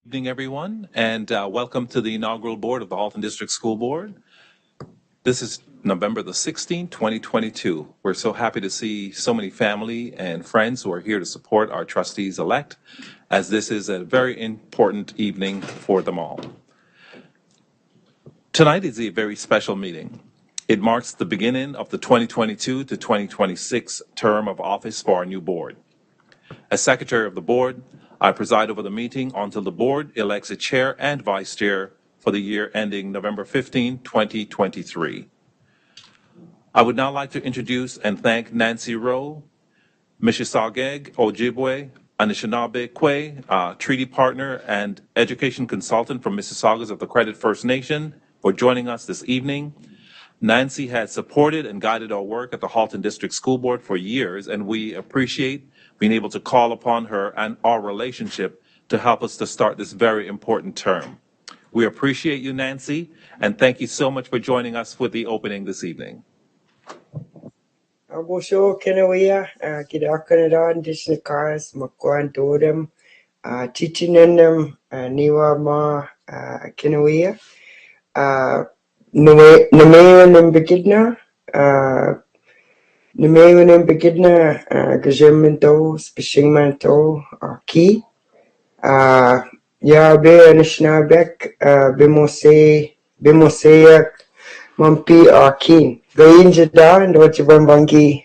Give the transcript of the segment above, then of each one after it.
Good evening, everyone, and welcome to the inaugural board of the Halton District School Board. This is November the 16th, 2022. We're so happy to see so many family and friends who are here to support our trustees-elect, as this is a very important evening for them all. Tonight is a very special meeting. It marks the beginning of the 2022 to 2026 term of office for our new board. As Secretary of the Board, I preside over the meeting until the Board elects a Chair and Vice Chair for the year ending November 15, 2023. I would now like to introduce and thank Nancy Rowe, Mississauga Ojibwe, Anishinaabe Kwe, treaty partner and education consultant from Mississaugas of the Credit First Nation, for joining us this evening. Nancy has supported and guided our work at the Halton District School Board for years, and we appreciate being able to call upon her and our relationship to help us to start this very important term. We appreciate you, Nancy, and thank you so much for joining us for the opening this evening. Abusho Kenawia, Kidakanada, Indigenous Cars, Makwan Dodem, teaching in them, Niwa Ma Kenawia, Namayan and Begidna, Namayan and Begidna, Gajeminto, Spishingmanto, Ki, Yabe and Shnabek, Bimoseyak, Mampi Akin. Gain Jada and Ochiban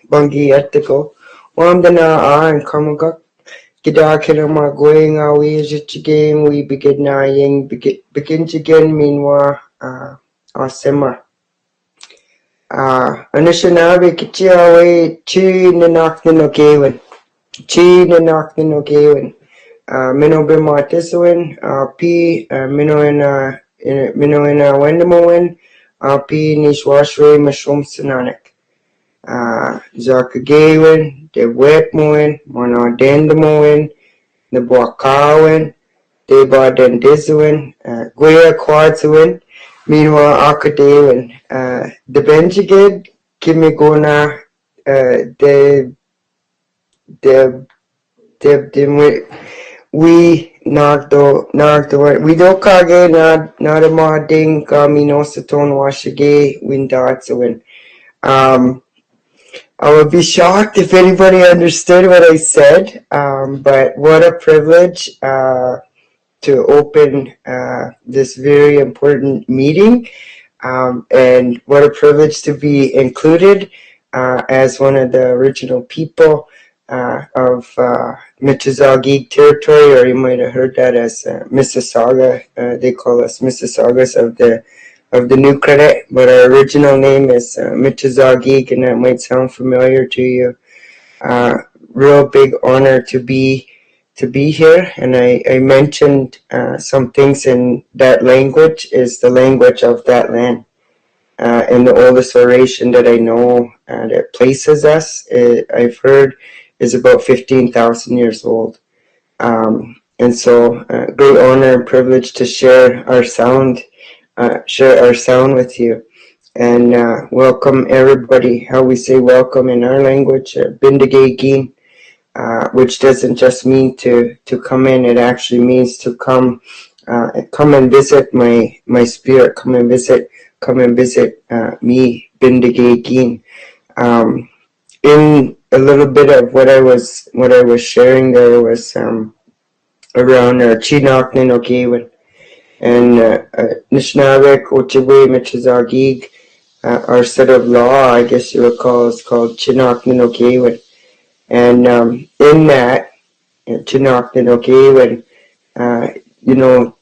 Bangi Ethical. One the na and Kamagak Gidakirama going away again, we begin naying, begin again, meanwhile, our summer. Anishinabe Kichiaway, Chi Nanakno Gawin, Chi Nanakno Gawin, Minobimatiswin, P. Minoina Wendamoin. P. Nishwashwe Mashum Sananek. Zakagawin, the Wetmoin, Mono Dendamoin, the Boakawin, the Badendizwin, Guya Quadzuin, meanwhile Akadawin, the Benjigid, Kimigona, we Nagdo we do kage not a modding Minosaton Washage Windatsawin. I would be shocked if anybody understood what I said, but what a privilege to open this very important meeting, and what a privilege to be included as one of the original people of Mississauga territory, or you might have heard that as Mississauga. They call us Mississaugas of the New Credit, but our original name is Mississauga, and that might sound familiar to you. Real big honor to be here, and I mentioned some things in that language is the language of that land. And the oldest oration that I know that places us, I've heard, is about 15,000 years old. And so great honor and privilege to share our sound with you. And welcome everybody. How we say welcome in our language, Bindigay, which doesn't just mean to come in, it actually means to come and visit my spirit, come and visit me, Bindigay. In a little bit of what I was sharing there was around Chinook Ninokewin and Nishnawek Ojibwe Mississauga, our set of law, I guess you would call, is called Chinook Ninokewin. And in that Chinook Ninokewin,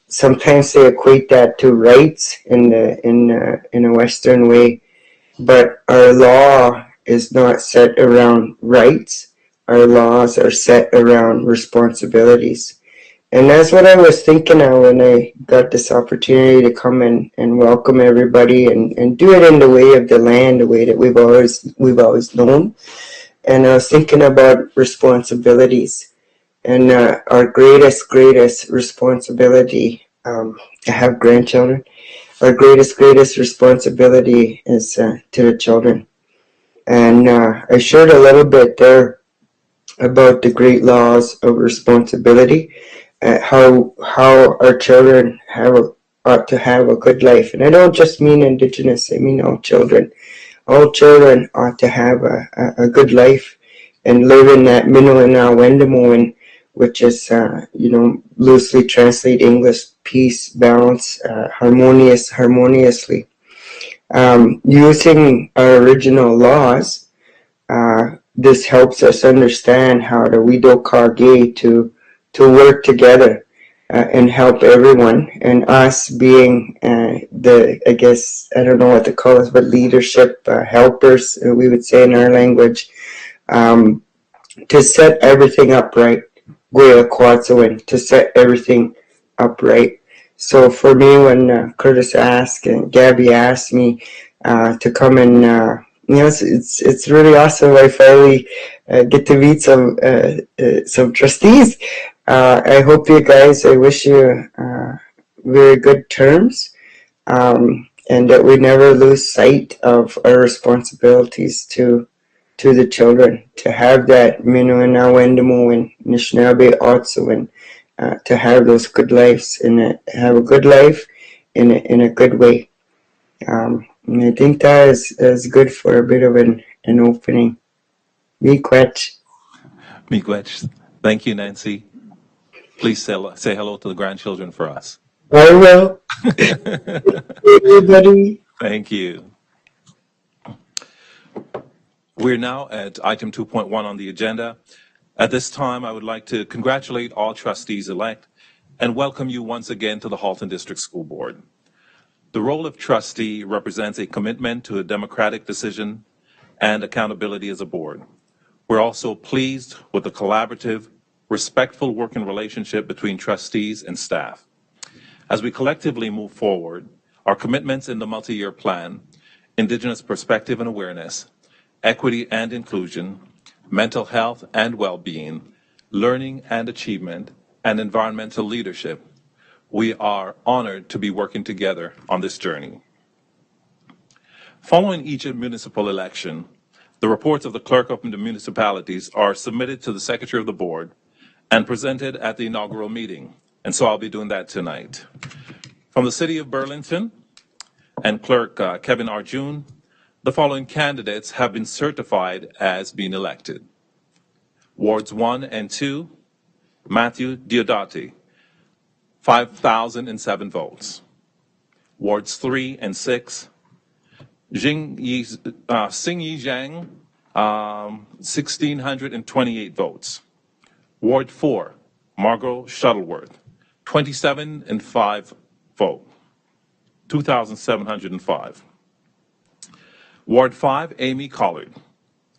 sometimes they equate that to rights in a Western way, but our law is not set around rights. Our laws are set around responsibilities. And that's what I was thinking of when I got this opportunity to come and welcome everybody and do it in the way of the land, the way that we've always known. And I was thinking about responsibilities. And our greatest responsibility, I have grandchildren, our greatest responsibility is to the children. And I shared a little bit there about the great laws of responsibility. how our children ought to have a good life. And I don't just mean Indigenous, I mean all children. All children ought to have a good life and live in that Minuina Wendamoin, which is, loosely translate English, peace, balance, harmoniously. Using our original laws, this helps us understand how the Wido Kage to work together and help everyone, and us being I guess, I don't know what to call us, but leadership helpers, we would say in our language, um, to set everything up right. To set everything up right. So for me, when Curtis asked and Gabby asked me to come and it's really awesome. I finally get to meet some trustees. I hope you guys. I wish you very good terms, and that we never lose sight of our responsibilities to the children, to have that Minuina Wendamu and Nishnabé also, and to have those good lives and have a good life in a good way. And I think that is good for a bit of an opening. Miigwech. Miigwech. Thank you, Nancy. Please say hello to the grandchildren for us. I will. Everybody. Thank you. We're now at item 2.1 on the agenda. At this time, I would like to congratulate all trustees-elect and welcome you once again to the Halton District School Board. The role of trustee represents a commitment to a democratic decision and accountability as a board. We're also pleased with the collaborative, respectful working relationship between trustees and staff. As we collectively move forward, our commitments in the multi-year plan, Indigenous perspective and awareness, equity and inclusion, mental health and well-being, learning and achievement, and environmental leadership, we are honored to be working together on this journey. Following each municipal election, the reports of the clerk of the municipalities are submitted to the secretary of the board and presented at the inaugural meeting. And so I'll be doing that tonight. From the city of Burlington and clerk Kevin Arjun, the following candidates have been certified as being elected. Wards 1 and 2, Matthew Diodati, 5,007 votes. Wards 3 and 6, Sing Yi Zhang, 1,628 votes. Ward 4, Margot Shuttleworth, 27 and 5 vote, 2,705. Ward 5, Amy Collard,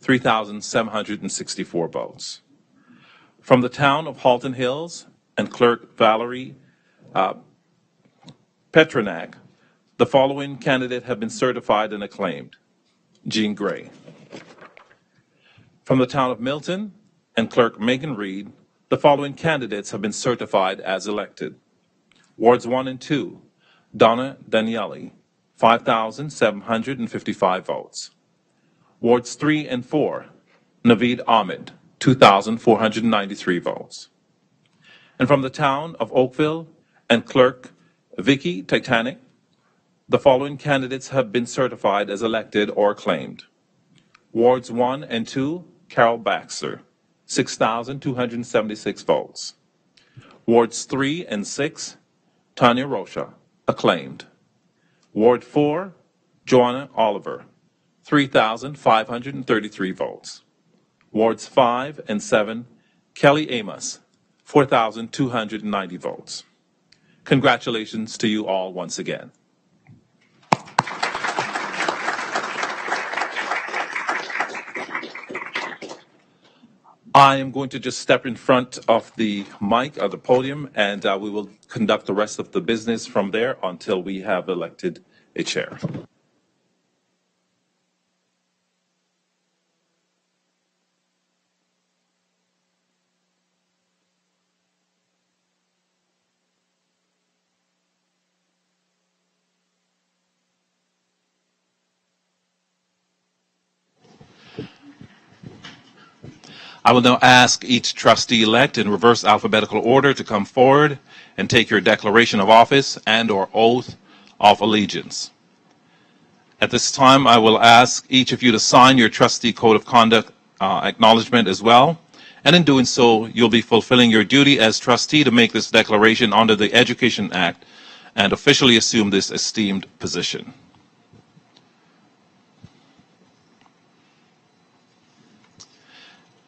3,764 votes. From the town of Halton Hills and clerk Valerie Petronak, the following candidate have been certified and acclaimed. Jean Gray. From the town of Milton and clerk Megan Reed, the following candidates have been certified as elected. Wards 1 and 2, Donna Daniele, 5,755 votes. Wards 3 and 4, Naveed Ahmed, 2,493 votes. And from the town of Oakville and clerk Vicky Titanic, the following candidates have been certified as elected or acclaimed. Wards 1 and 2, Carol Baxter, 6,276 votes. Wards 3 and 6, Tanya Rocha, acclaimed. Ward 4, Joanna Oliver, 3,533 votes. Wards 5 and 7, Kelly Amos, 4,290 votes. Congratulations to you all once again. I am going to just step in front of the mic, of the podium, and we will conduct the rest of the business from there until we have elected a chair. I will now ask each trustee-elect in reverse alphabetical order to come forward and take your declaration of office and/or oath of allegiance. At this time, I will ask each of you to sign your trustee code of conduct acknowledgement as well. And in doing so, you'll be fulfilling your duty as trustee to make this declaration under the Education Act and officially assume this esteemed position.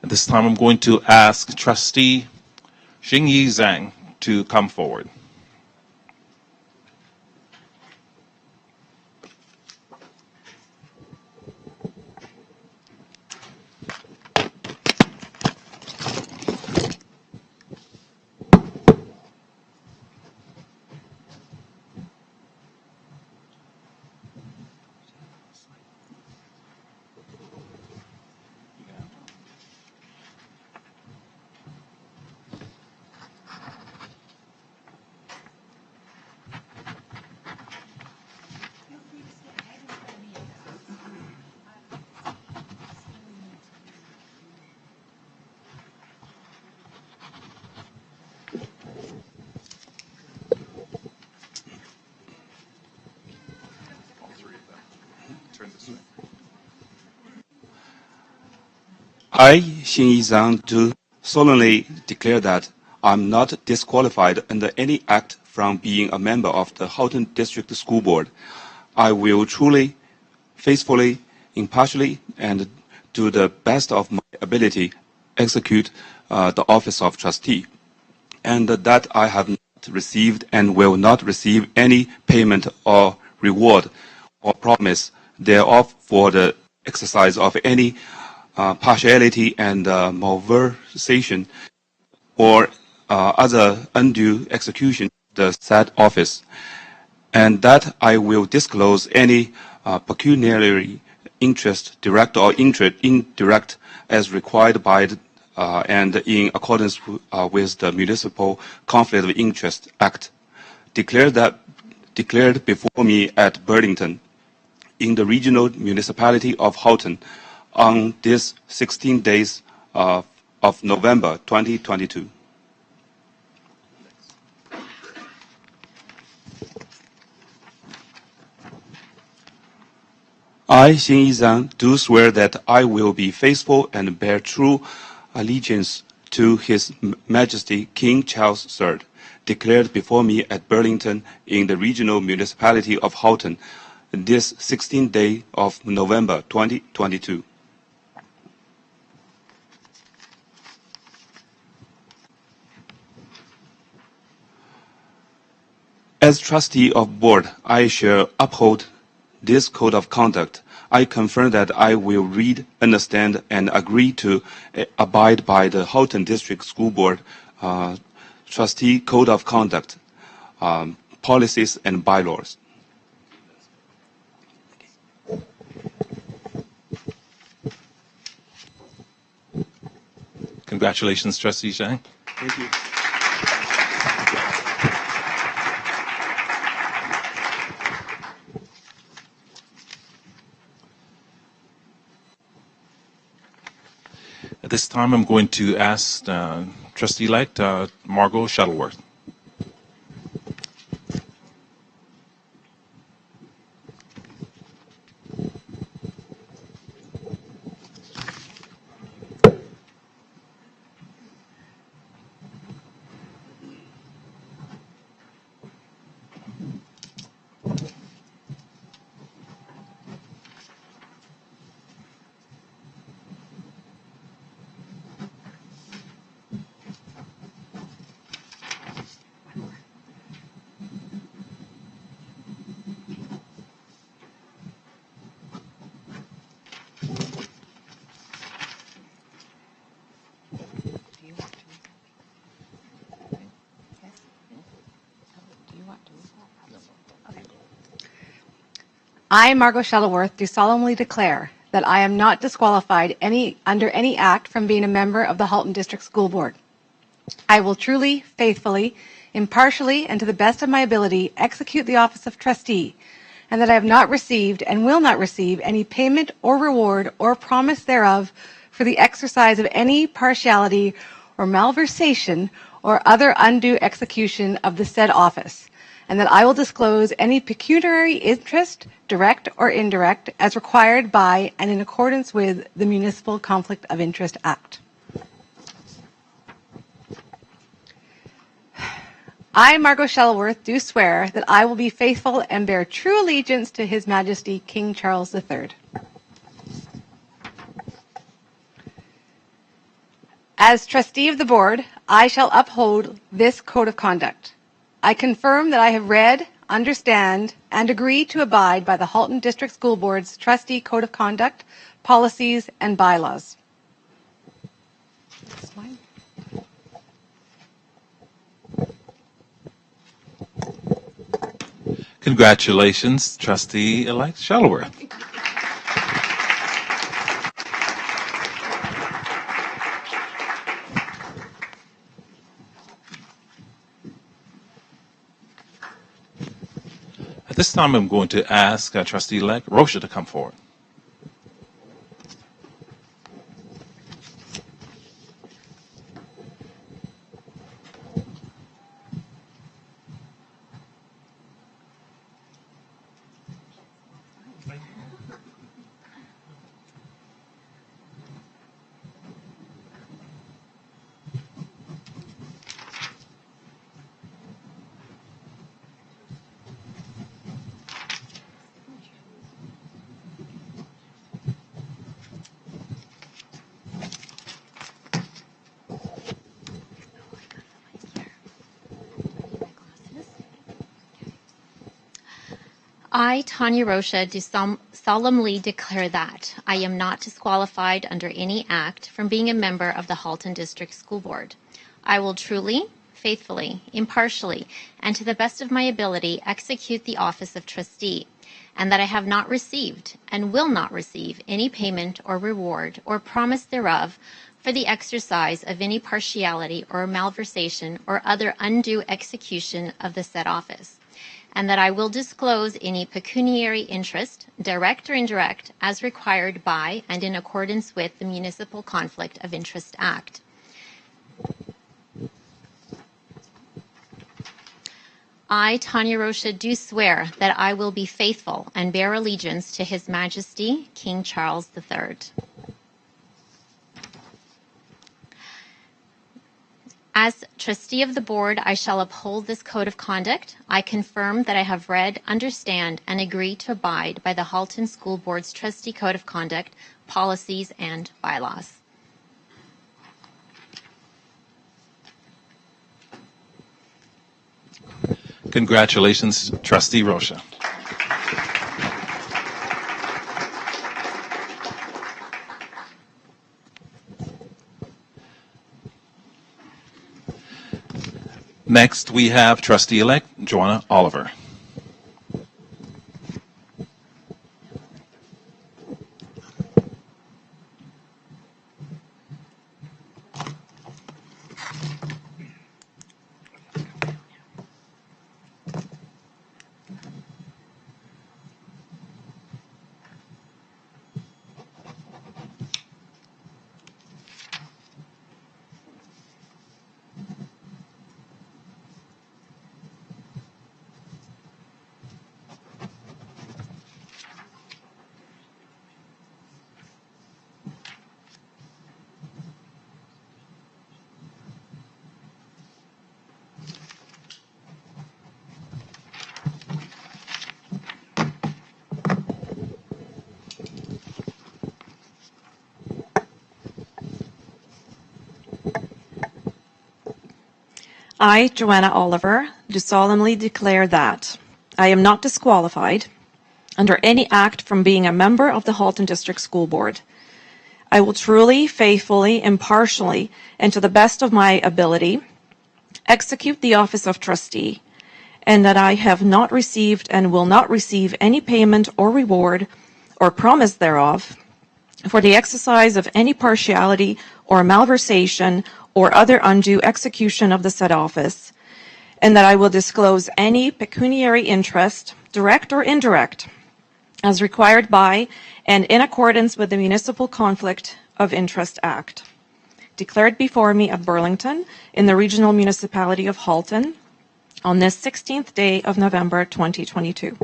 At this time, I'm going to ask Trustee Xingyi Zhang to come forward. I, Xingyi Zhang, do solemnly declare that I'm not disqualified under any act from being a member of the Halton District School Board. I will truly, faithfully, impartially, and to the best of my ability execute the office of trustee, and that I have not received and will not receive any payment or reward or promise thereof for the exercise of any partiality and malversation or other undue execution of the said office, and that I will disclose any pecuniary interest, direct or indirect, as required by and in accordance with the Municipal Conflict of Interest Act, declared before me at Burlington, in the regional municipality of Halton, on this 16 days of November 2022. I, Xingyi Zhang, do swear that I will be faithful and bear true allegiance to His Majesty King Charles III, declared before me at Burlington in the regional municipality of Halton, this 16th day of November 2022. As trustee of board, I shall uphold this code of conduct. I confirm that I will read, understand, and agree to abide by the Halton District School Board trustee code of conduct, policies, and bylaws. Congratulations, Trustee Zhang. Thank you. At this time, I'm going to ask Trustee-elect Margot Shuttleworth. I, Margot Shuttleworth, do solemnly declare that I am not disqualified under any act from being a member of the Halton District School Board. I will truly, faithfully, impartially, and to the best of my ability execute the office of trustee, and that I have not received and will not receive any payment or reward or promise thereof for the exercise of any partiality or malversation or other undue execution of the said office, and that I will disclose any pecuniary interest, direct or indirect, as required by and in accordance with the Municipal Conflict of Interest Act. I, Margot Shuttleworth, do swear that I will be faithful and bear true allegiance to His Majesty King Charles III. As trustee of the board, I shall uphold this code of conduct. I confirm that I have read, understand, and agree to abide by the Halton District School Board's trustee code of conduct, policies, and bylaws. Congratulations, Trustee-elect Shuttleworth. At this time, I'm going to ask Trustee-elect Rocha to come forward. I, Tanya Rocha, do solemnly declare that I am not disqualified under any act from being a member of the Halton District School Board. I will truly, faithfully, impartially, and to the best of my ability execute the office of trustee, and that I have not received and will not receive any payment or reward or promise thereof for the exercise of any partiality or malversation or other undue execution of the said office, and that I will disclose any pecuniary interest, direct or indirect, as required by and in accordance with the Municipal Conflict of Interest Act. I, Tanya Rocha, do swear that I will be faithful and bear allegiance to His Majesty King Charles III. As trustee of the board, I shall uphold this code of conduct. I confirm that I have read, understand, and agree to abide by the Halton School Board's trustee code of conduct, policies, and bylaws. Congratulations, Trustee Rocha. Next, we have Trustee-elect Joanna Oliver. I, Joanna Oliver, do solemnly declare that I am not disqualified under any act from being a member of the Halton District School Board. I will truly, faithfully, impartially, and to the best of my ability execute the office of trustee, and that I have not received and will not receive any payment or reward or promise thereof for the exercise of any partiality or malversation or other undue execution of the said office, and that I will disclose any pecuniary interest, direct or indirect, as required by and in accordance with the Municipal Conflict of Interest Act, declared before me at Burlington in the Regional Municipality of Halton on this 16th day of November 2022.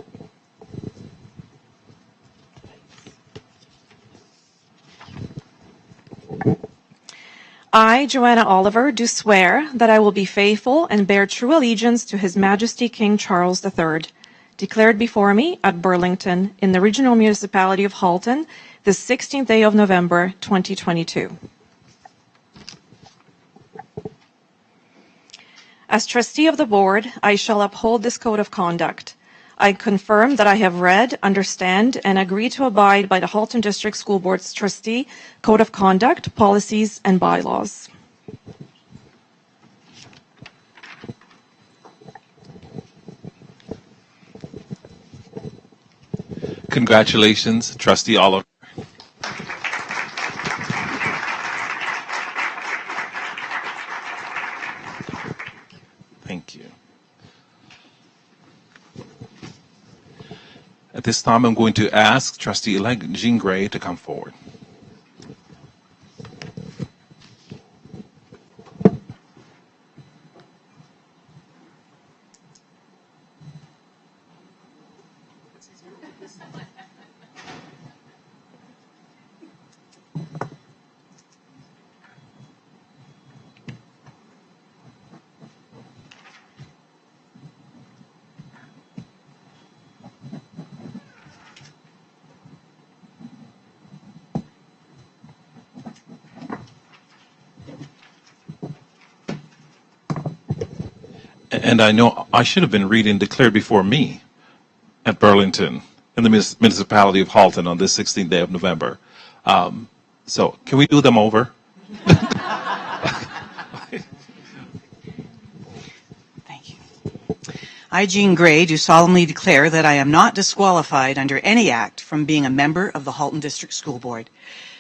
I, Joanna Oliver, do swear that I will be faithful and bear true allegiance to His Majesty King Charles III, declared before me at Burlington in the Regional Municipality of Halton the 16th day of November 2022. As trustee of the board, I shall uphold this code of conduct. I confirm that I have read, understand, and agree to abide by the Halton District School Board's trustee code of conduct, policies, and bylaws. Congratulations, Trustee Oliver. Thank you. At this time, I'm going to ask Trustee-elect Jean Gray to come forward. And I know I should have been reading declared before me at Burlington in the municipality of Halton on this 16th day of November. So can we do them over? Thank you. I, Jean Gray, do solemnly declare that I am not disqualified under any act from being a member of the Halton District School Board.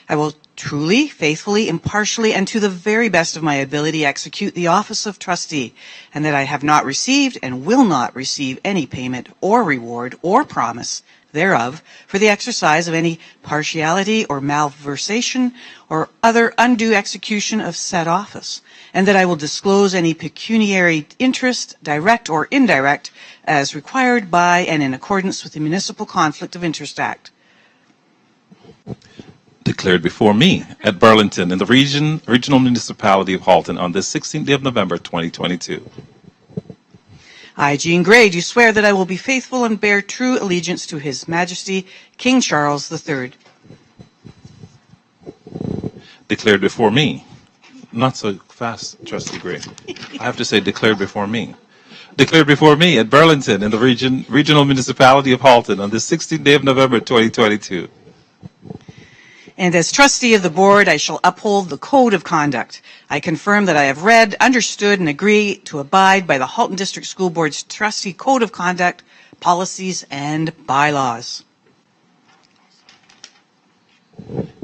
I will truly, faithfully, impartially, and to the very best of my ability execute the office of trustee, and that I have not received and will not receive any payment or reward or promise thereof for the exercise of any partiality or malversation or other undue execution of said office, and that I will disclose any pecuniary interest, direct or indirect, as required by and in accordance with the Municipal Conflict of Interest Act. Declared before me at Burlington in the Regional Municipality of Halton on this 16th day of November 2022. I, Jean Gray, do swear that I will be faithful and bear true allegiance to His Majesty King Charles III. Declared before me. Not so fast, Trustee Gray. I have to say declared before me. Declared before me at Burlington in the Regional Municipality of Halton on this 16th day of November 2022. And as trustee of the board, I shall uphold the code of conduct. I confirm that I have read, understood, and agree to abide by the Halton District School Board's trustee code of conduct, policies, and bylaws.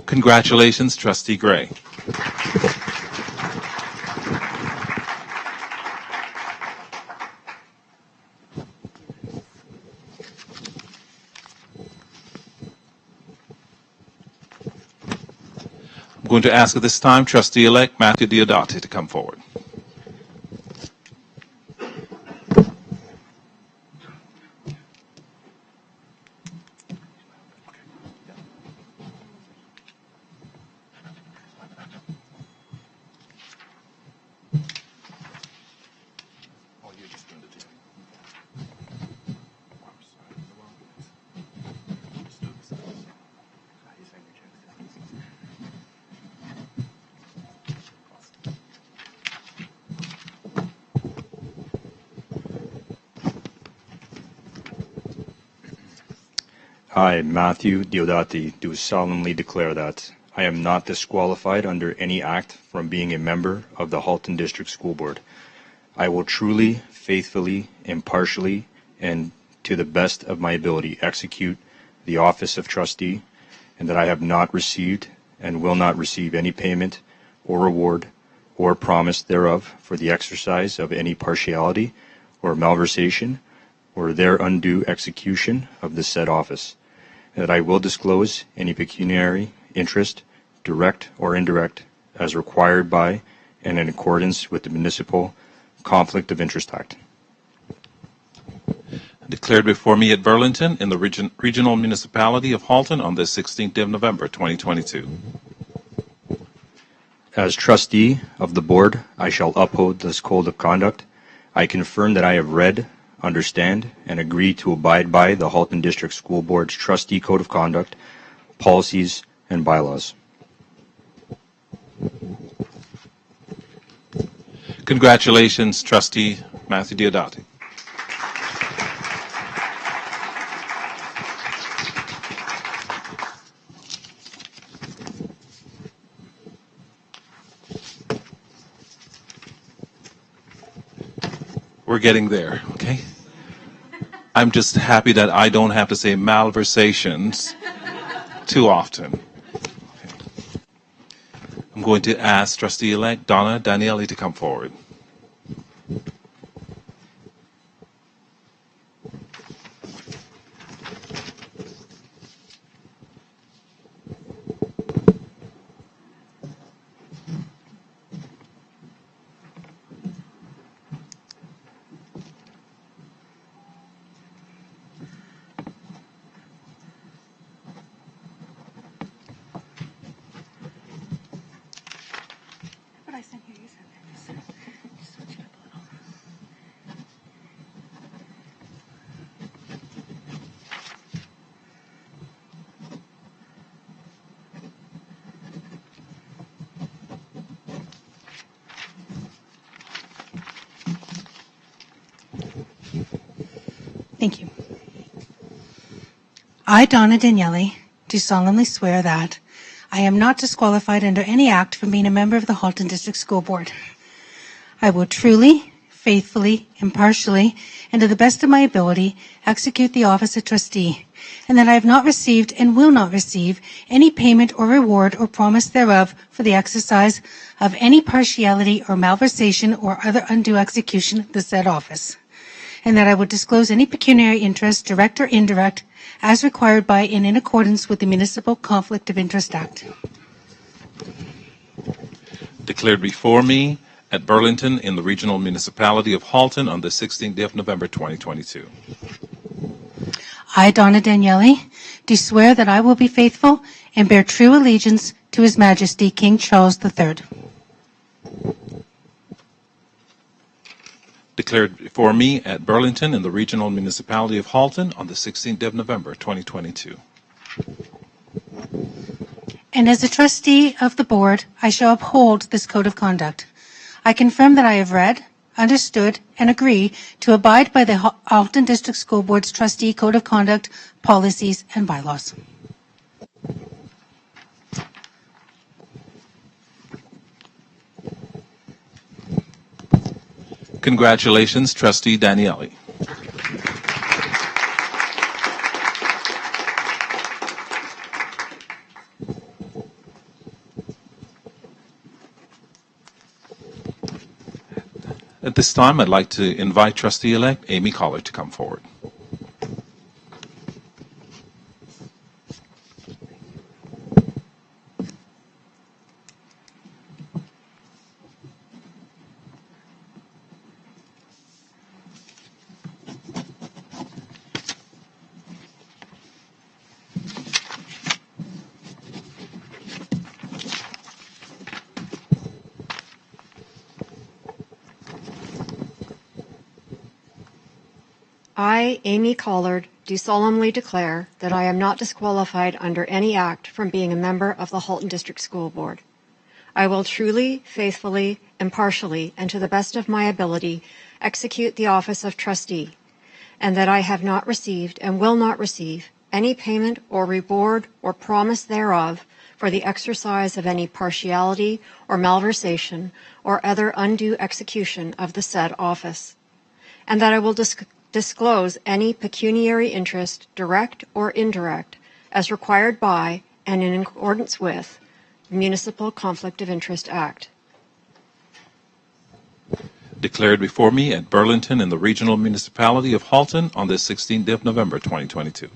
Congratulations, Trustee Gray. I'm going to ask at this time Trustee-elect Matthew Diodati to come forward. I, Matthew Diodati, do solemnly declare that I am not disqualified under any act from being a member of the Halton District School Board. I will truly, faithfully, impartially, and to the best of my ability execute the office of trustee, and that I have not received and will not receive any payment or reward or promise thereof for the exercise of any partiality or malversation or their undue execution of the said office, and that I will disclose any pecuniary interest, direct or indirect, as required by and in accordance with the Municipal Conflict of Interest Act. Declared before me at Burlington in the regional municipality of Halton on the 16th of November, 2022. As trustee of the board, I shall uphold this code of conduct. I confirm that I have read, understand, and agree to abide by the Halton District School Board's trustee code of conduct, policies, and bylaws. Congratulations, Trustee Matthew Diodati. We're getting there, okay? I'm just happy that I don't have to say malversations too often. I'm going to ask Trustee-elect Donna Daniele to come forward. Thank you. I, Donna Daniele, do solemnly swear that I am not disqualified under any act from being a member of the Halton District School Board. I will truly, faithfully, impartially, and to the best of my ability execute the office of trustee, and that I have not received and will not receive any payment or reward or promise thereof for the exercise of any partiality or malversation or other undue execution of the said office, and that I will disclose any pecuniary interest, direct or indirect, as required by and in accordance with the Municipal Conflict of Interest Act. Declared before me at Burlington in the regional municipality of Halton on the 16th of November, 2022. I, Donna Daniele, do swear that I will be faithful and bear true allegiance to His Majesty King Charles III. Declared before me at Burlington in the regional municipality of Halton on the 16th of November, 2022. And as a trustee of the board, I shall uphold this code of conduct. I confirm that I have read, understood, and agree to abide by the Halton District School Board's trustee code of conduct, policies, and bylaws. Congratulations, Trustee Daniele. At this time, I'd like to invite Trustee-elect Amy Collard to come forward. I, Amy Collard, do solemnly declare that I am not disqualified under any act from being a member of the Halton District School Board. I will truly, faithfully, impartially, and to the best of my ability execute the office of trustee, and that I have not received and will not receive any payment or reward or promise thereof for the exercise of any partiality or malversation or other undue execution of the said office, and that I will disclose any pecuniary interest, direct or indirect, as required by and in accordance with the Municipal Conflict of Interest Act. Declared before me at Burlington in the regional municipality of Halton on the 16th of November, 2022.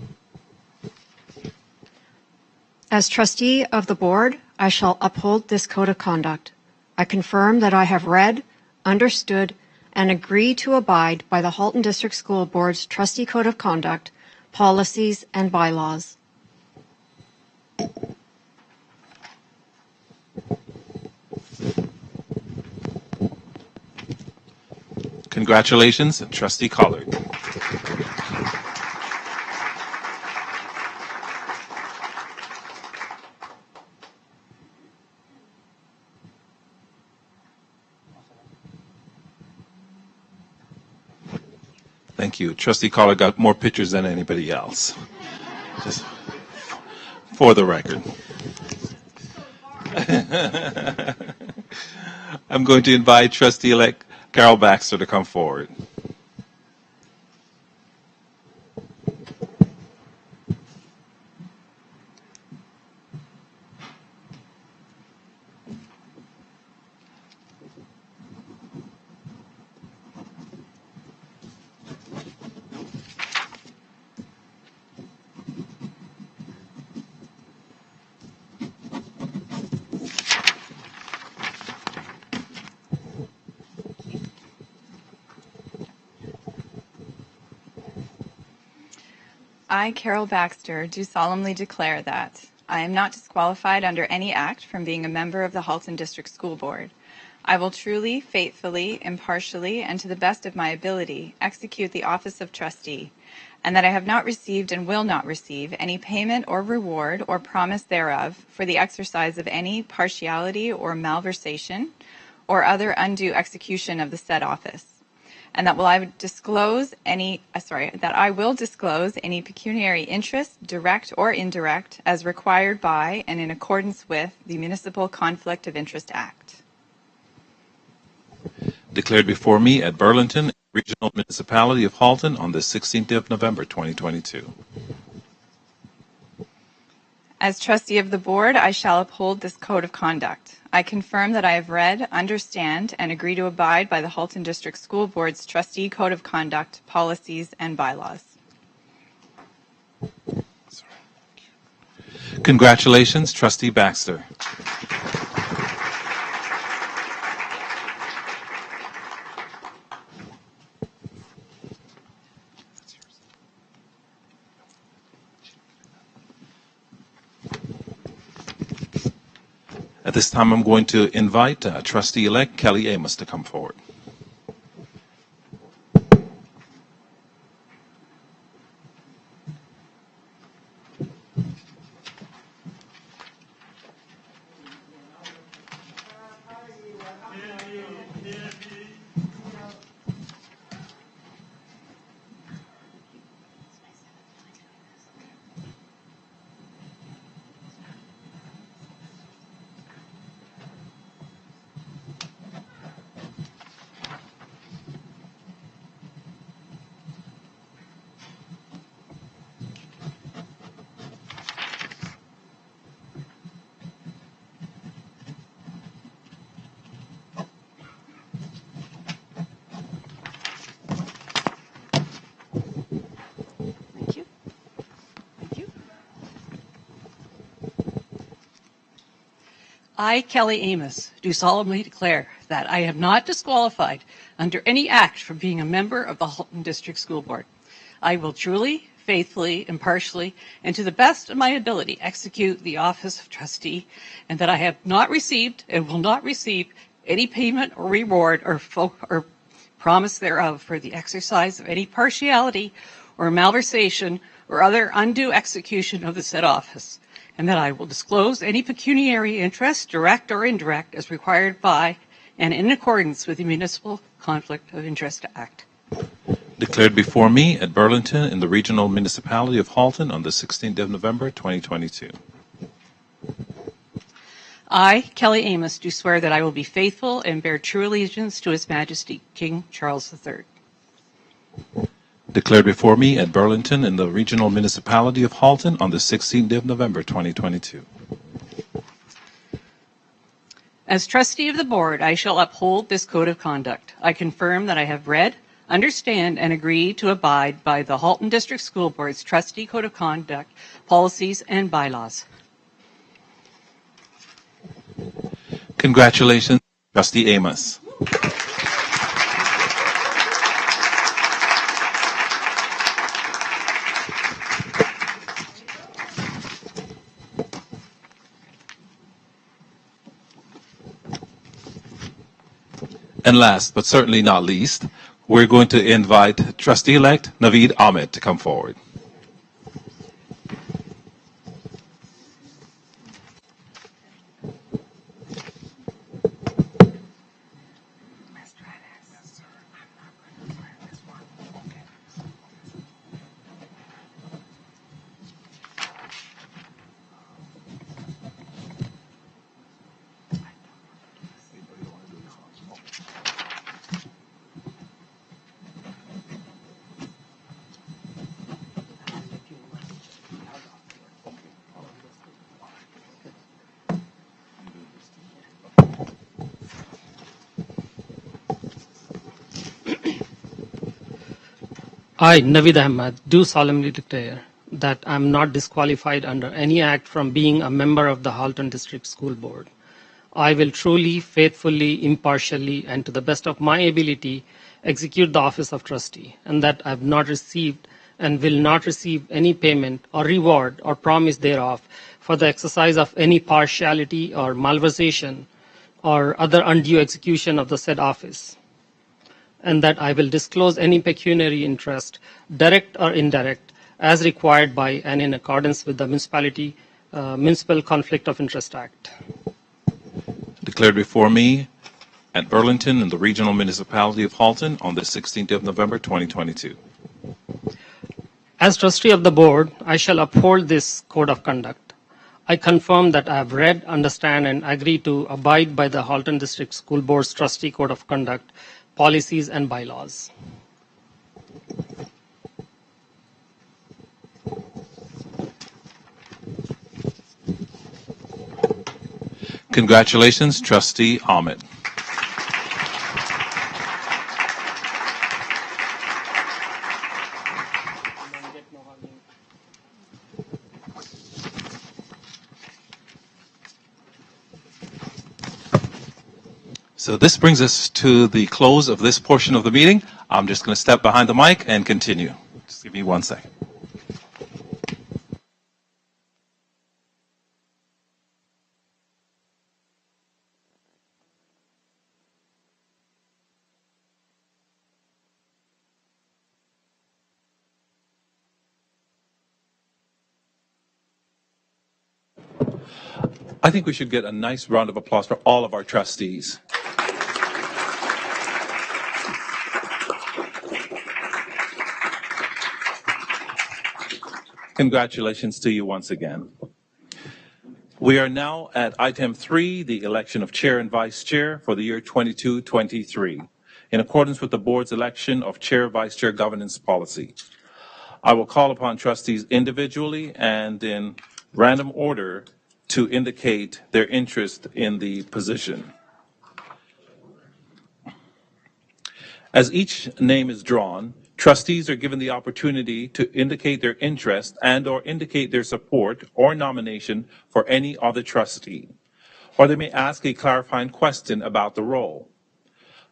As trustee of the board, I shall uphold this code of conduct. I confirm that I have read, understood, and agree to abide by the Halton District School Board's trustee code of conduct, policies, and bylaws. Congratulations, Trustee Collard. Thank you. Trustee Collard got more pictures than anybody else. Just for the record. I'm going to invite Trustee-elect Carol Baxter to come forward. I, Carol Baxter, do solemnly declare that I am not disqualified under any act from being a member of the Halton District School Board. I will truly, faithfully, impartially, and to the best of my ability execute the office of trustee, and that I have not received and will not receive any payment or reward or promise thereof for the exercise of any partiality or malversation or other undue execution of the said office. And that I will disclose any pecuniary interest, direct or indirect, as required by and in accordance with the Municipal Conflict of Interest Act. Declared before me at Burlington, Regional Municipality of Halton on the 16th of November, 2022. As trustee of the board, I shall uphold this code of conduct. I confirm that I have read, understand, and agree to abide by the Halton District School Board's trustee code of conduct, policies, and bylaws. Congratulations, Trustee Baxter. At this time, I'm going to invite Trustee-elect Kelly Amos to come forward. I, Kelly Amos, do solemnly declare that I am not disqualified under any act from being a member of the Halton District School Board. I will truly, faithfully, impartially, and to the best of my ability execute the office of trustee, and that I have not received and will not receive any payment or reward or promise thereof for the exercise of any partiality or malversation or other undue execution of the said office, and that I will disclose any pecuniary interest, direct or indirect, as required by and in accordance with the Municipal Conflict of Interest Act. Declared before me at Burlington in the Regional Municipality of Halton on the 16th of November, 2022. I, Kelly Amos, do swear that I will be faithful and bear true allegiance to His Majesty King Charles III. Declared before me at Burlington in the Regional Municipality of Halton on the 16th of November, 2022. As trustee of the board, I shall uphold this code of conduct. I confirm that I have read, understand, and agree to abide by the Halton District School Board's trustee code of conduct, policies, and bylaws. Congratulations, Trustee Amos. And last, but certainly not least, we're going to invite Trustee-elect Naveed Ahmed to come forward. I, Naveed Ahmed, do solemnly declare that I am not disqualified under any act from being a member of the Halton District School Board. I will truly, faithfully, impartially, and to the best of my ability execute the office of trustee, and that I have not received and will not receive any payment or reward or promise thereof for the exercise of any partiality or malversation or other undue execution of the said office, and that I will disclose any pecuniary interest, direct or indirect, as required by and in accordance with the Municipal Conflict of Interest Act. Declared before me at Burlington in the Regional Municipality of Halton on the 16th of November, 2022. As trustee of the board, I shall uphold this code of conduct. I confirm that I have read, understand, and agree to abide by the Halton District School Board's trustee code of conduct, policies, and bylaws. Congratulations, Trustee Ahmed. So this brings us to the close of this portion of the meeting. I'm just going to step behind the mic and continue. Just give me 1 second. I think we should get a nice round of applause for all of our trustees. Congratulations to you once again. We are now at item 3, the election of chair and vice chair for the year 22-23, in accordance with the board's election of chair-vice chair governance policy. I will call upon trustees individually and in random order to indicate their interest in the position. As each name is drawn, trustees are given the opportunity to indicate their interest and or indicate their support or nomination for any other trustee, or they may ask a clarifying question about the role.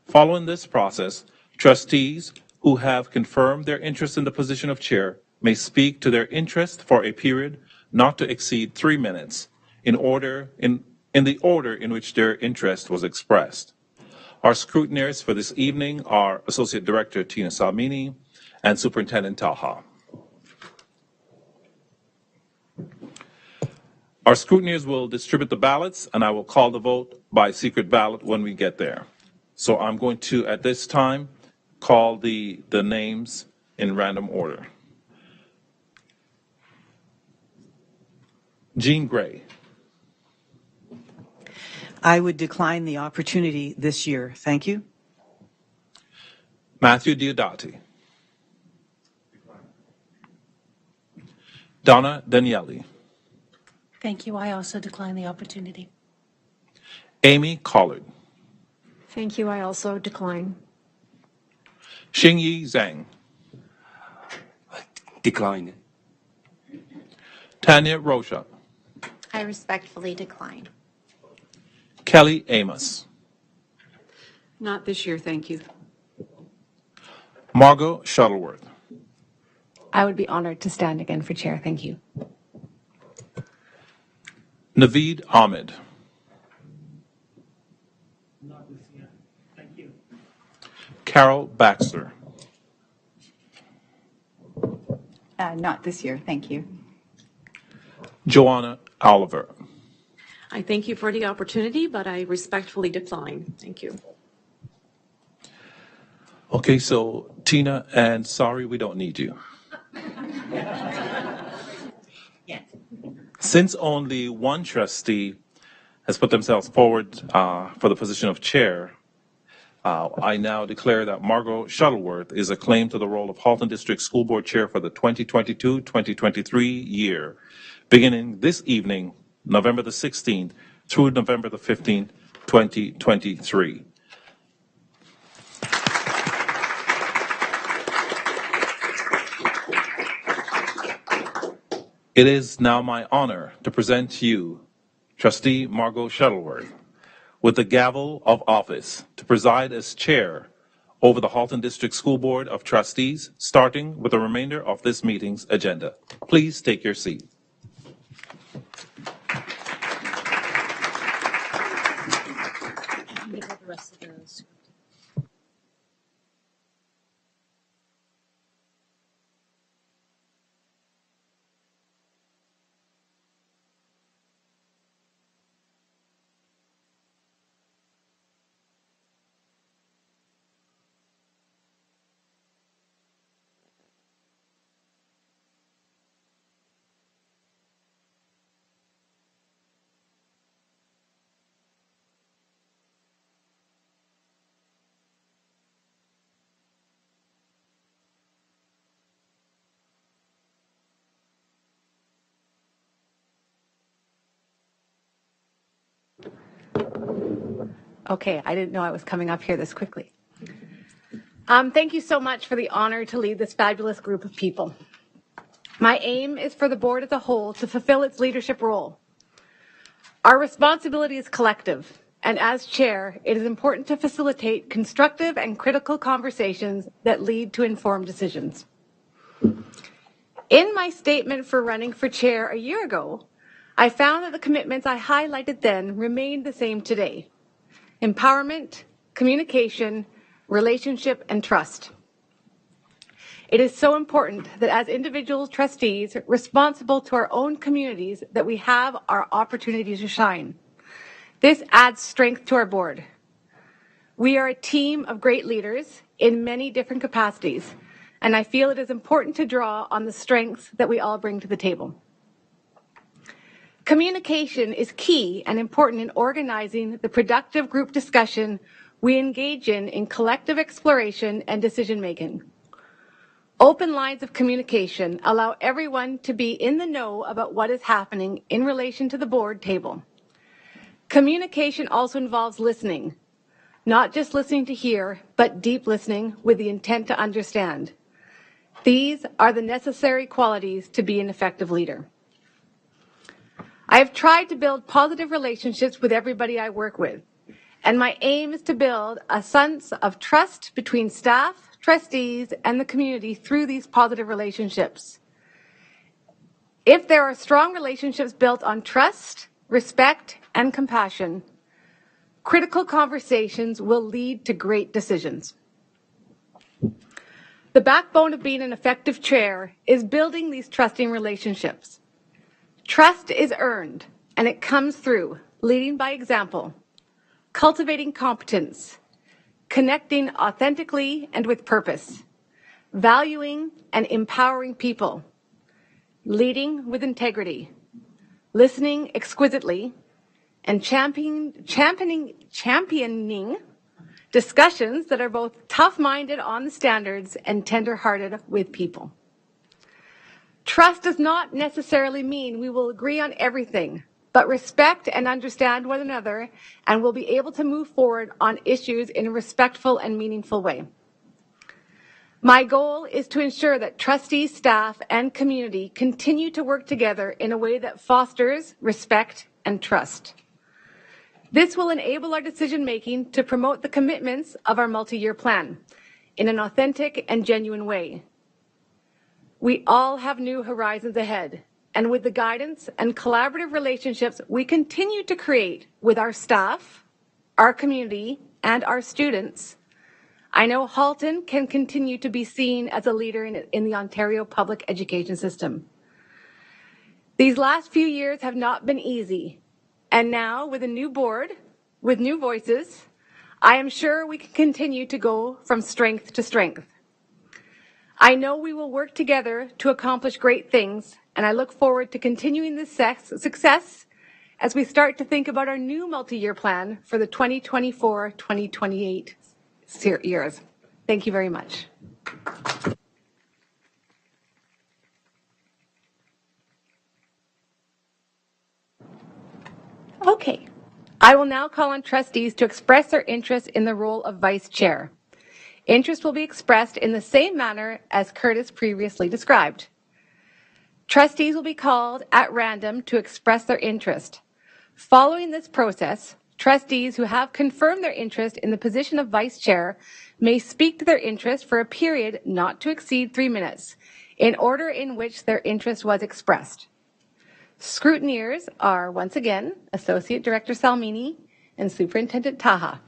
Following this process, trustees who have confirmed their interest in the position of chair may speak to their interest for a period not to exceed 3 minutes in the order in which their interest was expressed. Our scrutineers for this evening are Associate Director Tina Salmini and Superintendent Taha. Our scrutineers will distribute the ballots, and I will call the vote by secret ballot when we get there. So I'm going to, at this time, call the names in random order. Jean Gray. I would decline the opportunity this year. Thank you. Matthew Diodati. Donna Daniele. Thank you. I also decline the opportunity. Amy Collard. Thank you. I also decline. Xingyi Zhang. Decline. Tanya Rocha. I respectfully decline. Kelly Amos. Not this year, thank you. Margot Shuttleworth. I would be honored to stand again for chair. Thank you. Naveed Ahmed. Not this year. Thank you. Carol Baxter. Not this year, thank you. Joanna Oliver. I thank you for the opportunity, but I respectfully decline. Thank you. Okay, so Tina, and sorry we don't need you. Since only one trustee has put themselves forward for the position of chair, I now declare that Margot Shuttleworth is acclaimed to the role of Halton District School Board Chair for the 2022-2023 year, beginning this evening, November the 16th, through November the 15th, 2023. It is now my honor to present to you Trustee Margot Shuttleworth with the gavel of office to preside as chair over the Halton District School Board of Trustees, starting with the remainder of this meeting's agenda. Please take your seat. Okay, I didn't know I was coming up here this quickly. Thank you so much for the honor to lead this fabulous group of people. My aim is for the board as a whole to fulfill its leadership role. Our responsibility is collective, and as chair, it is important to facilitate constructive and critical conversations that lead to informed decisions. In my statement for running for chair a year ago, I found that the commitments I highlighted then remain the same today. Empowerment, communication, relationship, and trust. It is so important that as individual trustees responsible to our own communities that we have our opportunity to shine. This adds strength to our board. We are a team of great leaders in many different capacities, and I feel it is important to draw on the strengths that we all bring to the table. Communication is key and important in organizing the productive group discussion we engage in collective exploration and decision-making. Open lines of communication allow everyone to be in the know about what is happening in relation to the board table. Communication also involves listening, not just listening to hear, but deep listening with the intent to understand. These are the necessary qualities to be an effective leader. I have tried to build positive relationships with everybody I work with, and my aim is to build a sense of trust between staff, trustees, and the community through these positive relationships. If there are strong relationships built on trust, respect, and compassion, critical conversations will lead to great decisions. The backbone of being an effective chair is building these trusting relationships. Trust is earned, and it comes through leading by example, cultivating competence, connecting authentically and with purpose, valuing and empowering people, leading with integrity, listening exquisitely, and championing discussions that are both tough-minded on the standards and tender-hearted with people. Trust does not necessarily mean we will agree on everything, but respect and understand one another and will be able to move forward on issues in a respectful and meaningful way. My goal is to ensure that trustees, staff, and community continue to work together in a way that fosters respect and trust. This will enable our decision-making to promote the commitments of our multi-year plan in an authentic and genuine way. We all have new horizons ahead, and with the guidance and collaborative relationships we continue to create with our staff, our community, and our students, I know Halton can continue to be seen as a leader in the Ontario public education system. These last few years have not been easy, and now with a new board, with new voices, I am sure we can continue to go from strength to strength. I know we will work together to accomplish great things, and I look forward to continuing this success as we start to think about our new multi-year plan for the 2024-2028 years. Thank you very much. Okay, I will now call on trustees to express their interest in the role of vice chair. Interest will be expressed in the same manner as Curtis previously described. Trustees will be called at random to express their interest. Following this process, trustees who have confirmed their interest in the position of vice chair may speak to their interest for a period not to exceed 3 minutes, in order in which their interest was expressed. Scrutineers are, once again, Associate Director Salmini and Superintendent Taha.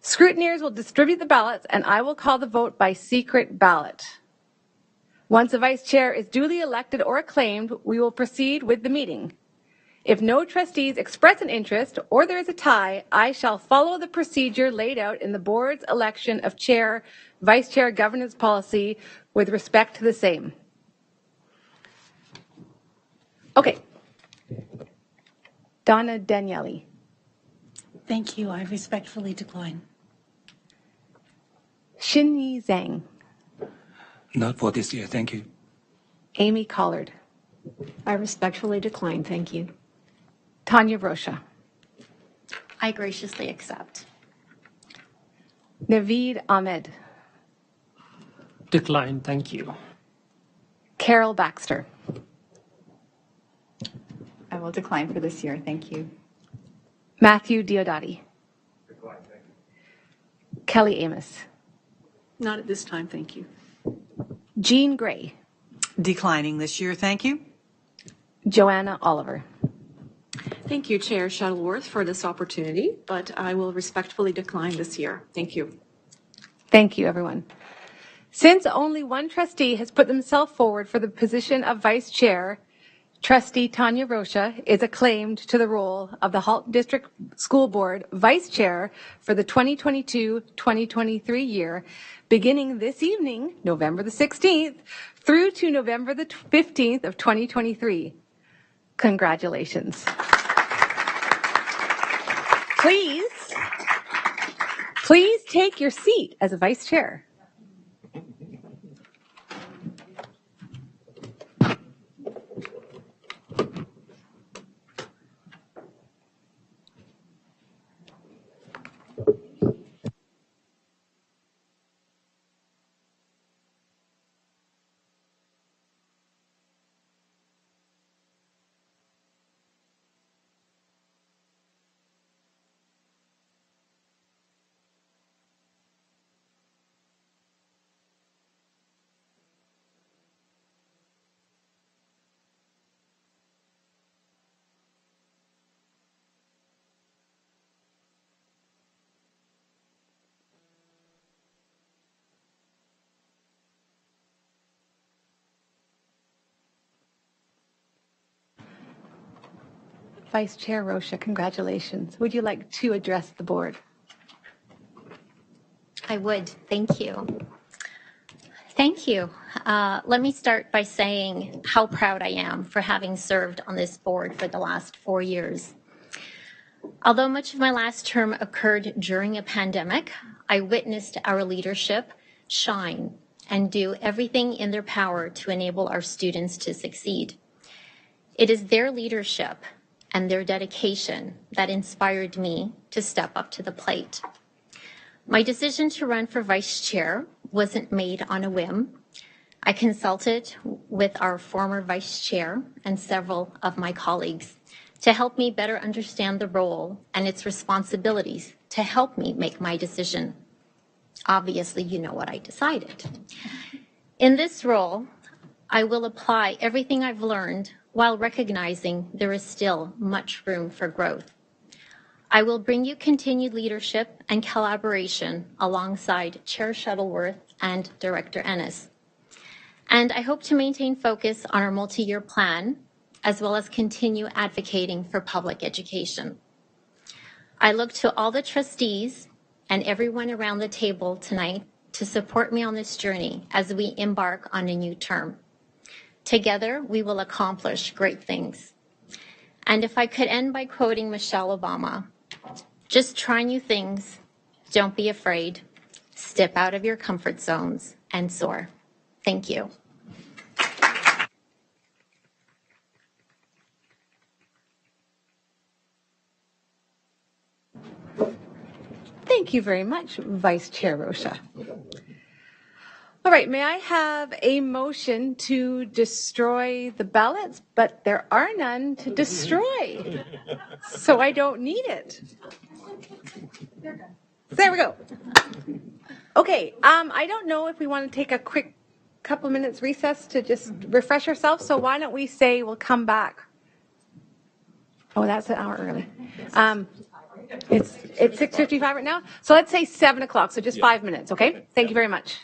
Scrutineers will distribute the ballots, and I will call the vote by secret ballot. Once a vice chair is duly elected or acclaimed, we will proceed with the meeting. If no trustees express an interest or there is a tie, I shall follow the procedure laid out in the board's election of chair, vice chair governance policy with respect to the same. Okay. Donna Daniele. Thank you. I respectfully decline. Xinyi Zhang. Not for this year, thank you. Amy Collard. I respectfully decline. Thank you. Tanya Rocha. I graciously accept. Naveed Ahmed. Decline. Thank you. Carol Baxter. I will decline for this year. Thank you. Matthew Diodati. Decline, thank you. Kelly Amos. Not at this time. Thank you. Jean Gray. Declining this year, thank you. Joanna Oliver. Thank you, Chair Shuttleworth, for this opportunity, but I will respectfully decline this year. Thank you. Thank you, everyone. Since only one trustee has put themselves forward for the position of vice chair, Trustee Tanya Rocha is acclaimed to the role of the Halton District School Board Vice Chair for the 2022-2023 year, beginning this evening, November the 16th, through to November the 15th of 2023. Congratulations. Please take your seat as a Vice Chair. Vice Chair Rocha, congratulations. Would you like to address the board? I would. Thank you. Thank you. Let me start by saying how proud I am for having served on this board for the last 4 years. Although much of my last term occurred during a pandemic, I witnessed our leadership shine and do everything in their power to enable our students to succeed. It is their leadership and their dedication that inspired me to step up to the plate. My decision to run for vice chair wasn't made on a whim. I consulted with our former vice chair and several of my colleagues to help me better understand the role and its responsibilities to help me make my decision. Obviously, you know what I decided. In this role, I will apply everything I've learned while recognizing there is still much room for growth. I will bring you continued leadership and collaboration alongside Chair Shuttleworth and Director Ennis. And I hope to maintain focus on our multi-year plan, as well as continue advocating for public education. I look to all the trustees and everyone around the table tonight to support me on this journey as we embark on a new term. Together, we will accomplish great things. And if I could end by quoting Michelle Obama, just try new things, don't be afraid, step out of your comfort zones and soar. Thank you. Thank you very much, Vice Chair Rocha. All right, may I have a motion to destroy the ballots? But there are none to destroy, so I don't need it. There we go. Okay, I don't know if we want to take a quick couple minutes recess to just refresh ourselves, so why don't we say we'll come back. Oh, that's an hour early. It's 6:55 right now, so let's say 7 o'clock, so just 5 minutes, okay? Thank you very much.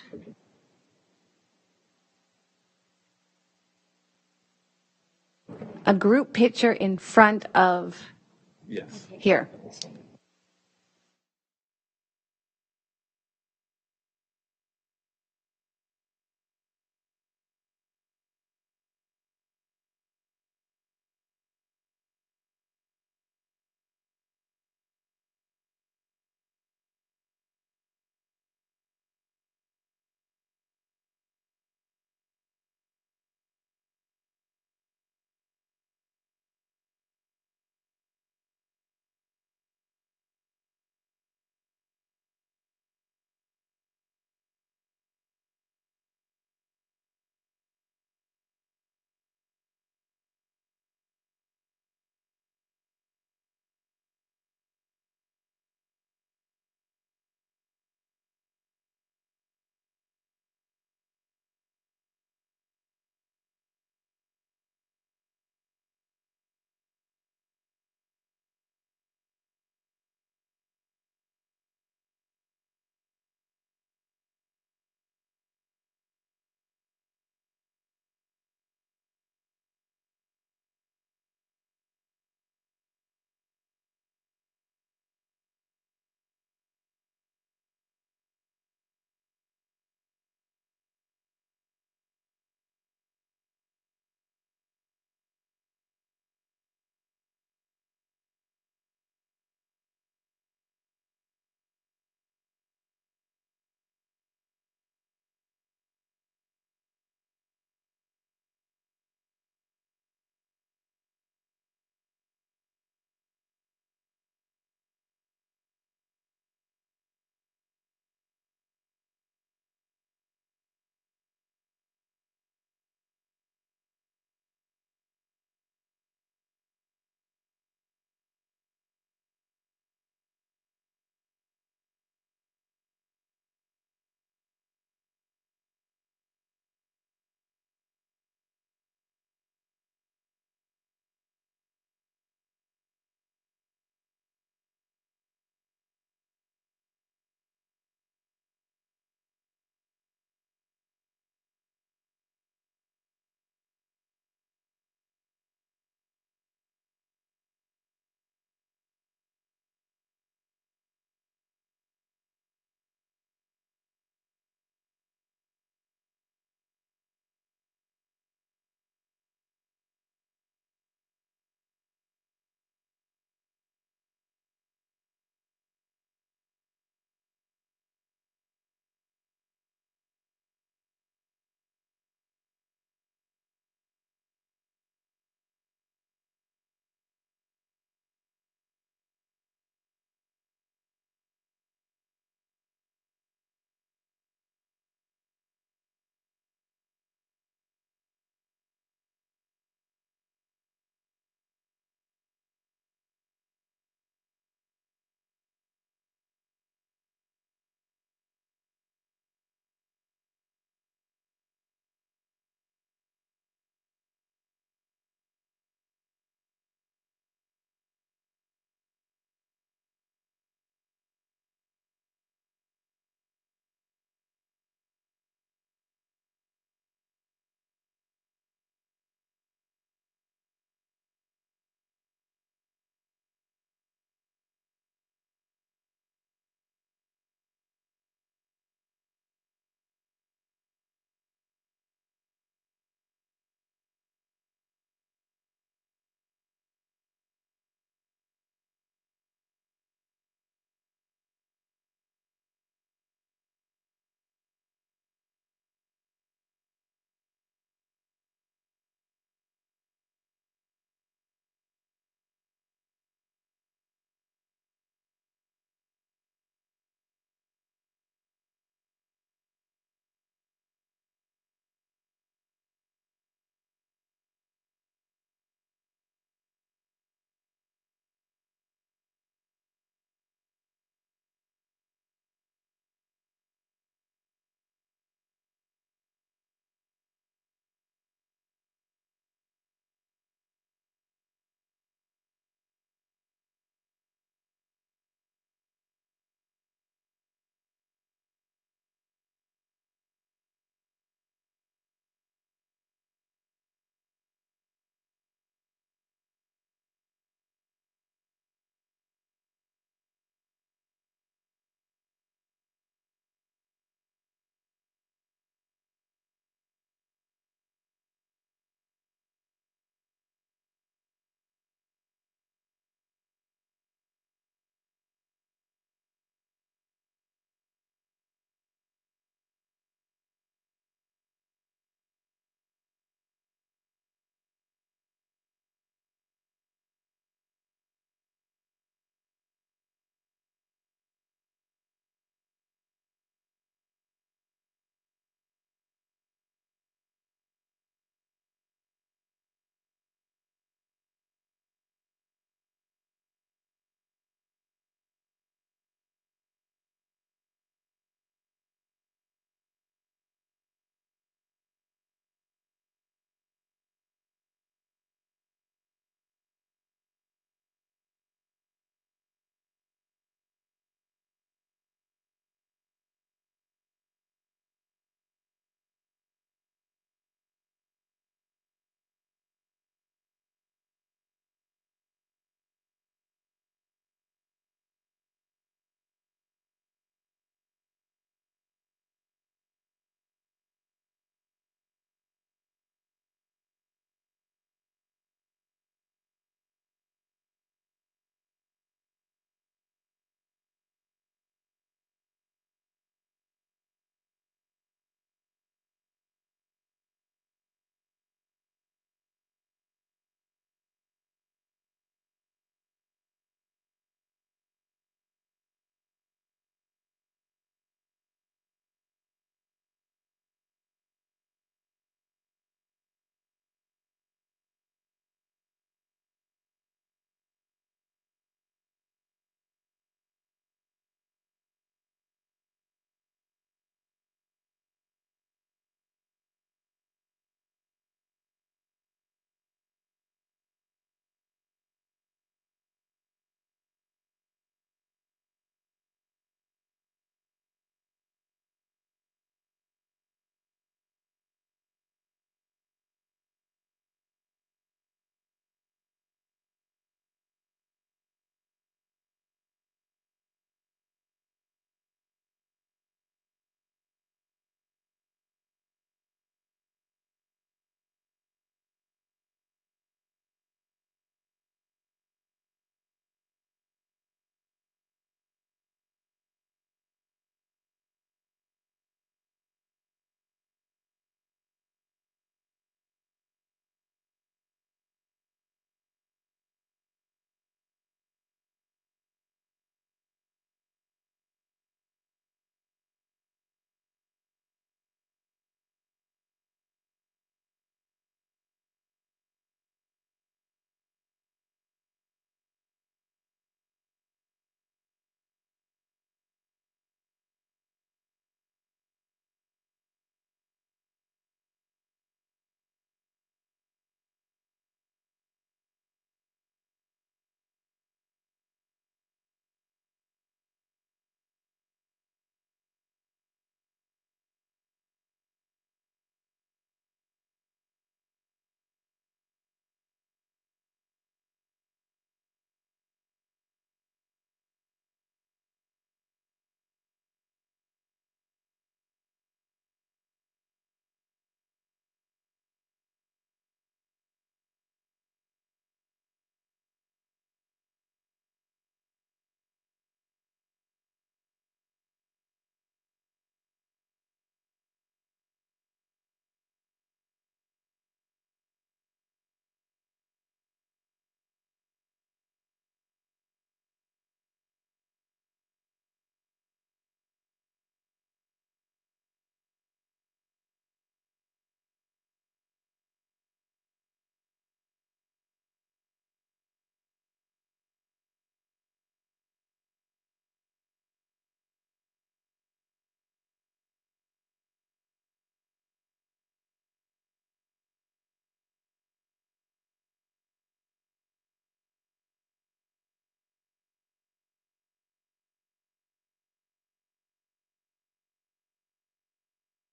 A group picture in front of here.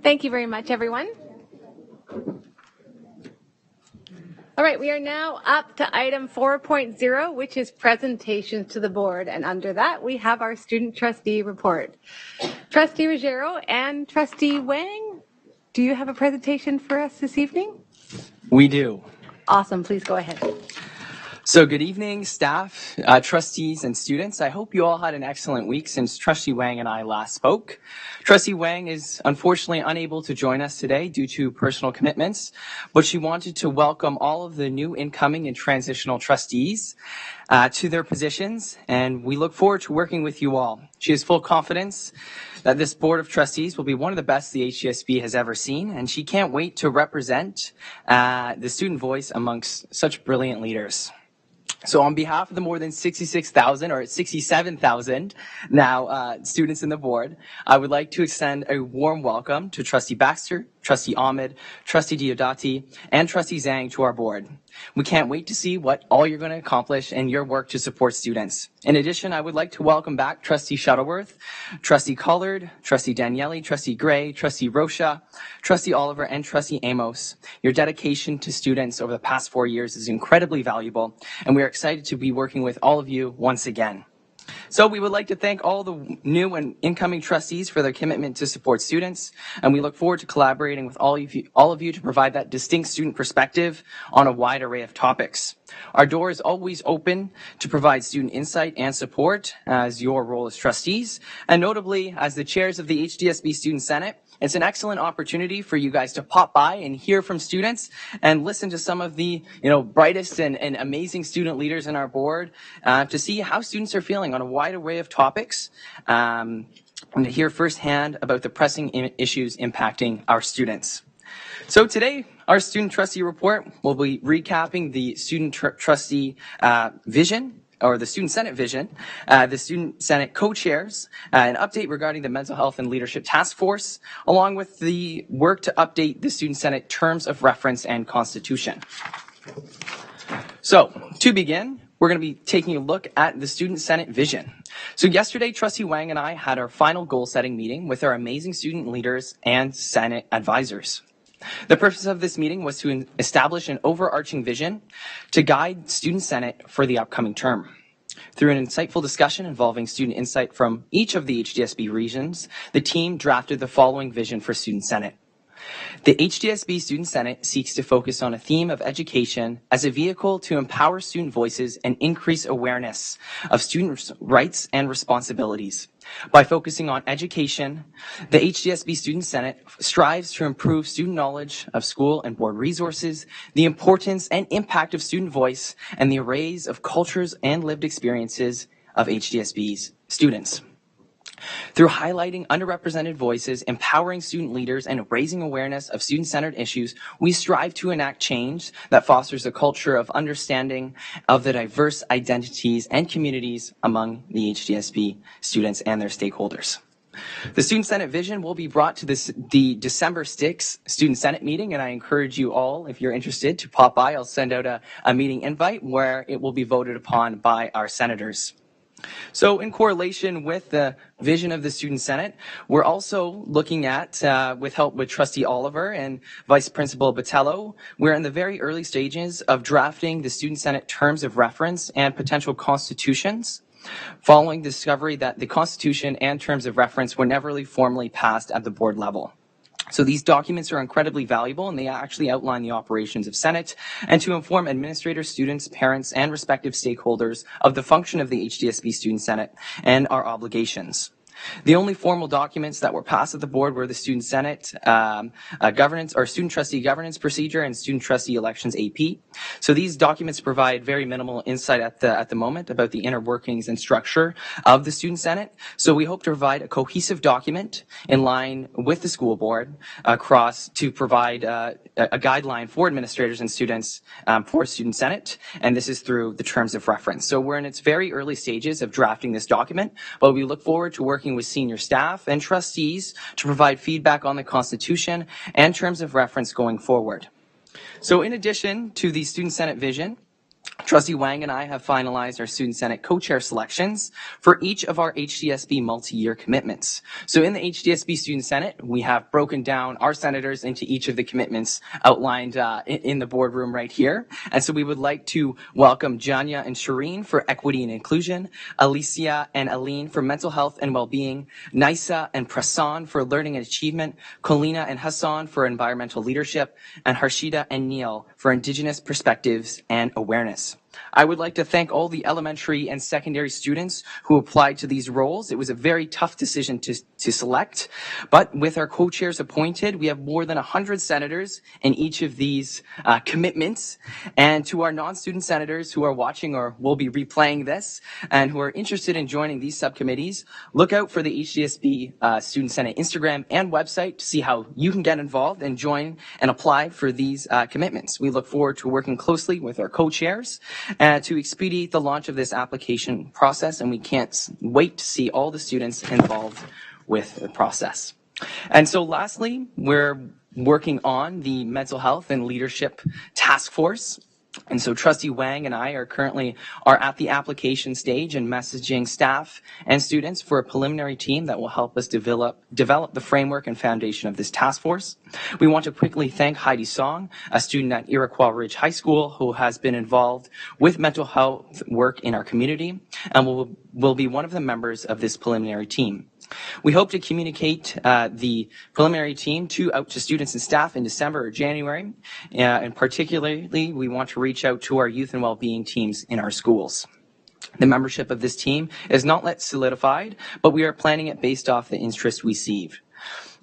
Thank you very much, everyone. All right, we are now up to item 4.0, which is presentations to the board. And under that, we have our student trustee report. Trustee Ruggiero and Trustee Wang, do you have a presentation for us this evening? We do. Awesome, please go ahead. So good evening, staff, trustees, and students. I hope you all had an excellent week since Trustee Wang and I last spoke. Trustee Wang is unfortunately unable to join us today due to personal commitments, but she wanted to welcome all of the new incoming and transitional trustees to their positions, and we look forward to working with you all. She has full confidence that this Board of Trustees will be one of the best the HDSB has ever seen, and she can't wait to represent the student voice amongst such brilliant leaders. So on behalf of the more than 66,000 or 67,000 now students in the board, I would like to extend a warm welcome to Trustee Baxter, Trustee Ahmed, Trustee Diodati, and Trustee Zhang to our board. We can't wait to see what all you're going to accomplish in your work to support students. In addition, I would like to welcome back Trustee Shuttleworth, Trustee Collard, Trustee Daniele, Trustee Gray, Trustee Rocha, Trustee Oliver, and Trustee Amos. Your dedication to students over the past 4 years is incredibly valuable, and we are excited to be working with all of you once again. So we would like to thank all the new and incoming trustees for their commitment to support students, and we look forward to collaborating with all of you to provide that distinct student perspective on a wide array of topics. Our door is always open to provide student insight and support as your role as trustees, and notably as the chairs of the HDSB Student Senate. It's an excellent opportunity for you guys to pop by and hear from students and listen to some of the brightest and amazing student leaders in our board to see how students are feeling on a wide array of topics and to hear firsthand about the pressing issues impacting our students. So today, our student trustee report will be recapping the student trustee vision, or the Student Senate vision, the Student Senate co-chairs, an update regarding the Mental Health and Leadership Task Force, along with the work to update the Student Senate terms of reference and constitution. So, to begin, we're going to be taking a look at the Student Senate vision. So yesterday, Trustee Wang and I had our final goal-setting meeting with our amazing student leaders and Senate advisors. The purpose of this meeting was to establish an overarching vision to guide Student Senate for the upcoming term. Through an insightful discussion involving student insight from each of the HDSB regions, the team drafted the following vision for Student Senate. The HDSB Student Senate seeks to focus on a theme of education as a vehicle to empower student voices and increase awareness of student rights and responsibilities. By focusing on education, the HDSB Student Senate strives to improve student knowledge of school and board resources, the importance and impact of student voice, and the arrays of cultures and lived experiences of HDSB's students. Through highlighting underrepresented voices, empowering student leaders, and raising awareness of student-centered issues, we strive to enact change that fosters a culture of understanding of the diverse identities and communities among the HDSB students and their stakeholders. The Student Senate vision will be brought to the December 6th Student Senate meeting, and I encourage you all, if you're interested, to pop by. I'll send out a meeting invite where it will be voted upon by our senators. So in correlation with the vision of the Student Senate, we're also looking at, with help with Trustee Oliver and Vice Principal Botello, we're in the very early stages of drafting the Student Senate terms of reference and potential constitutions, following the discovery that the Constitution and terms of reference were never really formally passed at the board level. So these documents are incredibly valuable, and they actually outline the operations of Senate and to inform administrators, students, parents, and respective stakeholders of the function of the HDSB Student Senate and our obligations. The only formal documents that were passed at the board were the Student Senate governance or Student Trustee Governance Procedure and Student Trustee Elections AP. So these documents provide very minimal insight at the moment about the inner workings and structure of the Student Senate. So we hope to provide a cohesive document in line with the school board across to provide a guideline for administrators and students for Student Senate, and this is through the terms of reference. So we're in its very early stages of drafting this document, but we look forward to working with senior staff and trustees to provide feedback on the Constitution and terms of reference going forward. So in addition to the Student Senate vision, Trustee Wang and I have finalized our Student Senate co-chair selections for each of our HDSB multi-year commitments. So in the HDSB Student Senate, we have broken down our senators into each of the commitments outlined in the boardroom right here. And so we would like to welcome Janya and Shireen for Equity and Inclusion, Alicia and Aline for Mental Health and Wellbeing, Nisa and Prasan for Learning and Achievement, Colina and Hassan for Environmental Leadership, and Harshita and Neil for Indigenous Perspectives and Awareness. I would like to thank all the elementary and secondary students who applied to these roles. It was a very tough decision to select, but with our co-chairs appointed, we have more than 100 senators in each of these commitments. And to our non-student senators who are watching or will be replaying this and who are interested in joining these subcommittees, look out for the HDSB Student Senate Instagram and website to see how you can get involved and join and apply for these commitments. We look forward to working closely with our co-chairs to expedite the launch of this application process, and we can't wait to see all the students involved with the process. And so lastly, we're working on the Mental Health and Leadership Task Force. And so Trustee Wang and I are at the application stage and messaging staff and students for a preliminary team that will help us develop the framework and foundation of this task force. We want to quickly thank Heidi Song, a student at Iroquois Ridge High School who has been involved with mental health work in our community and will be one of the members of this preliminary team. We hope to communicate the preliminary team out to students and staff in December or January, and particularly we want to reach out to our youth and well-being teams in our schools. The membership of this team is not yet solidified, but we are planning it based off the interest we received.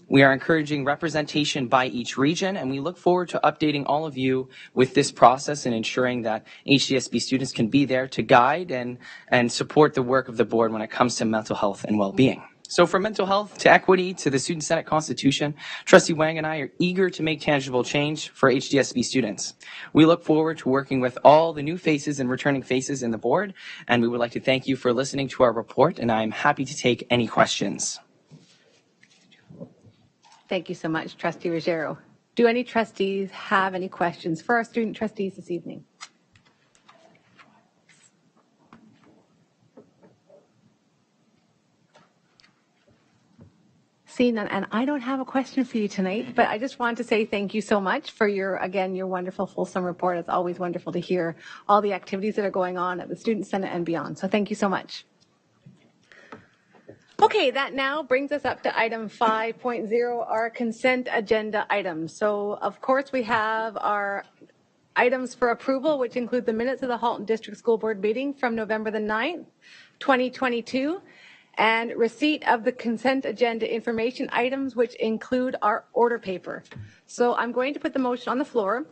We are encouraging representation by each region, and we look forward to updating all of you with this process and ensuring that HDSB students can be there to guide and support the work of the board when it comes to mental health and well-being. So from mental health to equity to the Student Senate Constitution, Trustee Wang and I are eager to make tangible change for HDSB students. We look forward to working with all the new faces and returning faces in the board, and we would like to thank you for listening to our report, and I'm happy to take any questions. Thank you so much, Trustee Ruggiero. Do any trustees have any questions for our student trustees this evening? Seeing none, and I don't have a question for you tonight, but I just want to say thank you so much for your wonderful fulsome report. It's always wonderful to hear all the activities that are going on at the Student Senate and beyond. So thank you so much. Okay, that now brings us up to item 5.0, our consent agenda items. So of course we have our items for approval, which include the minutes of the Halton District School Board meeting from November the 9th, 2022. And receipt of the consent agenda information items, which include our order paper. So I'm going to put the motion on the floor.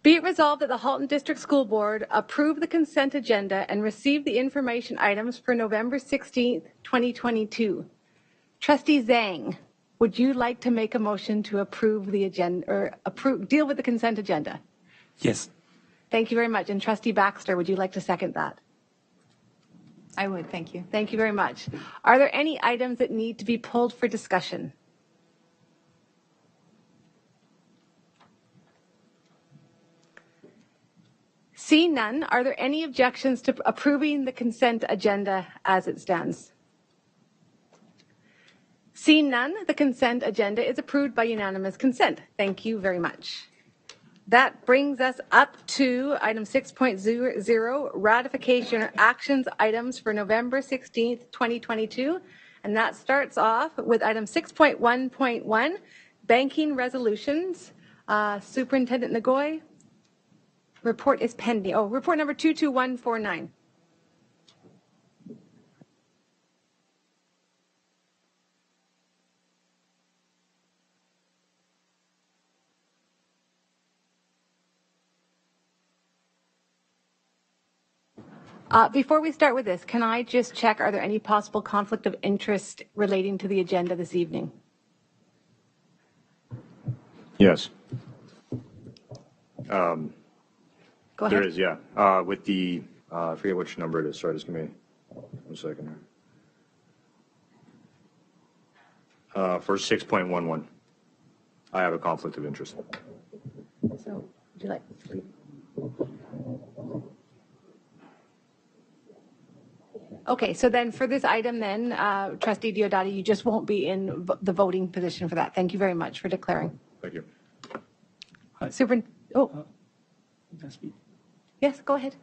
Be it resolved that the Halton District School Board approve the consent agenda and receive the information items for November 16th, 2022. Trustee Zhang, would you like to make a motion to approve the agenda or deal with the consent agenda? Yes. Thank you very much. And Trustee Baxter, would you like to second that? I would, thank you. Thank you very much. Are there any items that need to be pulled for discussion? Seeing none, are there any objections to approving the consent agenda as it stands? Seeing none, the consent agenda is approved by unanimous consent. Thank you very much. That brings us up to item 6.00, ratification or actions items for November 16th, 2022. And that starts off with item 6.1.1, banking resolutions. Superintendent Nagoy, report is pending. Oh, report number 22149. Before we start with this, can I just check, are there any possible conflict of interest relating to the agenda this evening? Yes. Go ahead. There is, yeah. With the, I forget which number it is. Sorry, just give me 1 second here. For 6.11, I have a conflict of interest. So, would you like? Okay, so then for this item then, Trustee Diodati, you just won't be in the voting position for that. Thank you very much for declaring. Thank you. Super, oh. Yes, go ahead.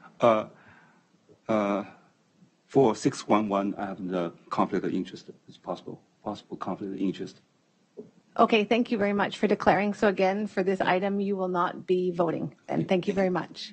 For 611, I have the conflict of interest. It's possible conflict of interest. Okay, thank you very much for declaring. So again, for this item, you will not be voting. And thank you very much.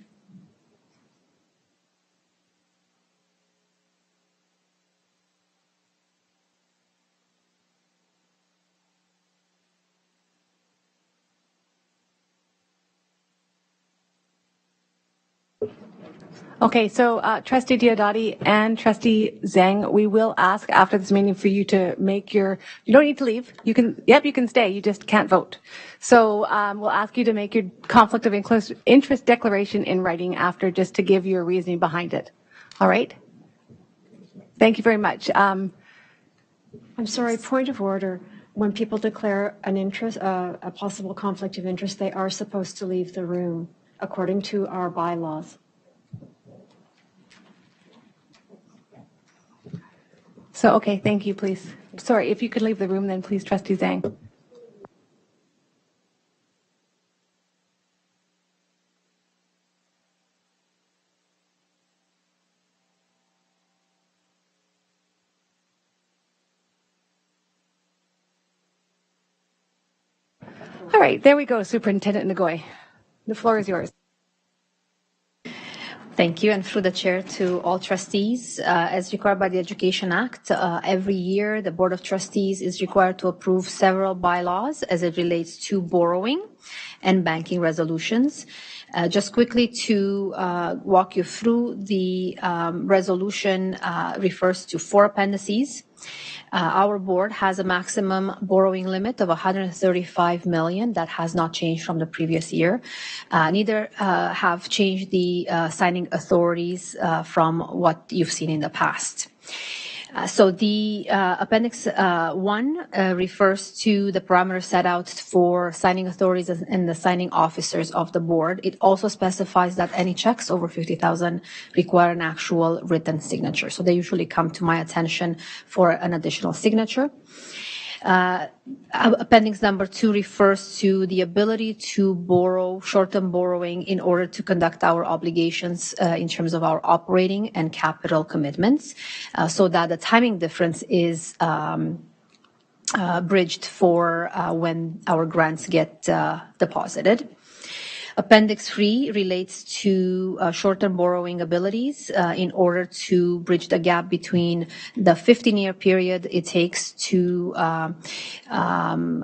Okay, so Trustee Diodati and Trustee Zhang, we will ask after this meeting for you to make your, you don't need to leave. You can, yep, you can stay. You just can't vote. So we'll ask you to make your conflict of interest declaration in writing after, just to give your reasoning behind it. All right? Thank you very much. I'm sorry, point of order. When people declare an interest, a possible conflict of interest, they are supposed to leave the room according to our bylaws. So, okay, thank you, please. Sorry, if you could leave the room then, please, Trustee Zhang. All right, there we go, Superintendent Ngoy. The floor is yours. Thank you, and through the chair to all trustees. As required by the Education Act, every year the Board of Trustees is required to approve several bylaws as it relates to borrowing and banking resolutions. Just quickly to walk you through, the resolution refers to 4 appendices. Our board has a maximum borrowing limit of $135 million. That has not changed from the previous year. Neither have changed the signing authorities from what you've seen in the past. So the Appendix 1 refers to the parameters set out for signing authorities and the signing officers of the board. It also specifies that any checks over $50,000 require an actual written signature. So they usually come to my attention for an additional signature. Appendix number 2 refers to the ability to borrow, short-term borrowing, in order to conduct our obligations in terms of our operating and capital commitments, so that the timing difference is bridged for when our grants get deposited. Appendix 3 relates to short-term borrowing abilities in order to bridge the gap between the 15-year period it takes to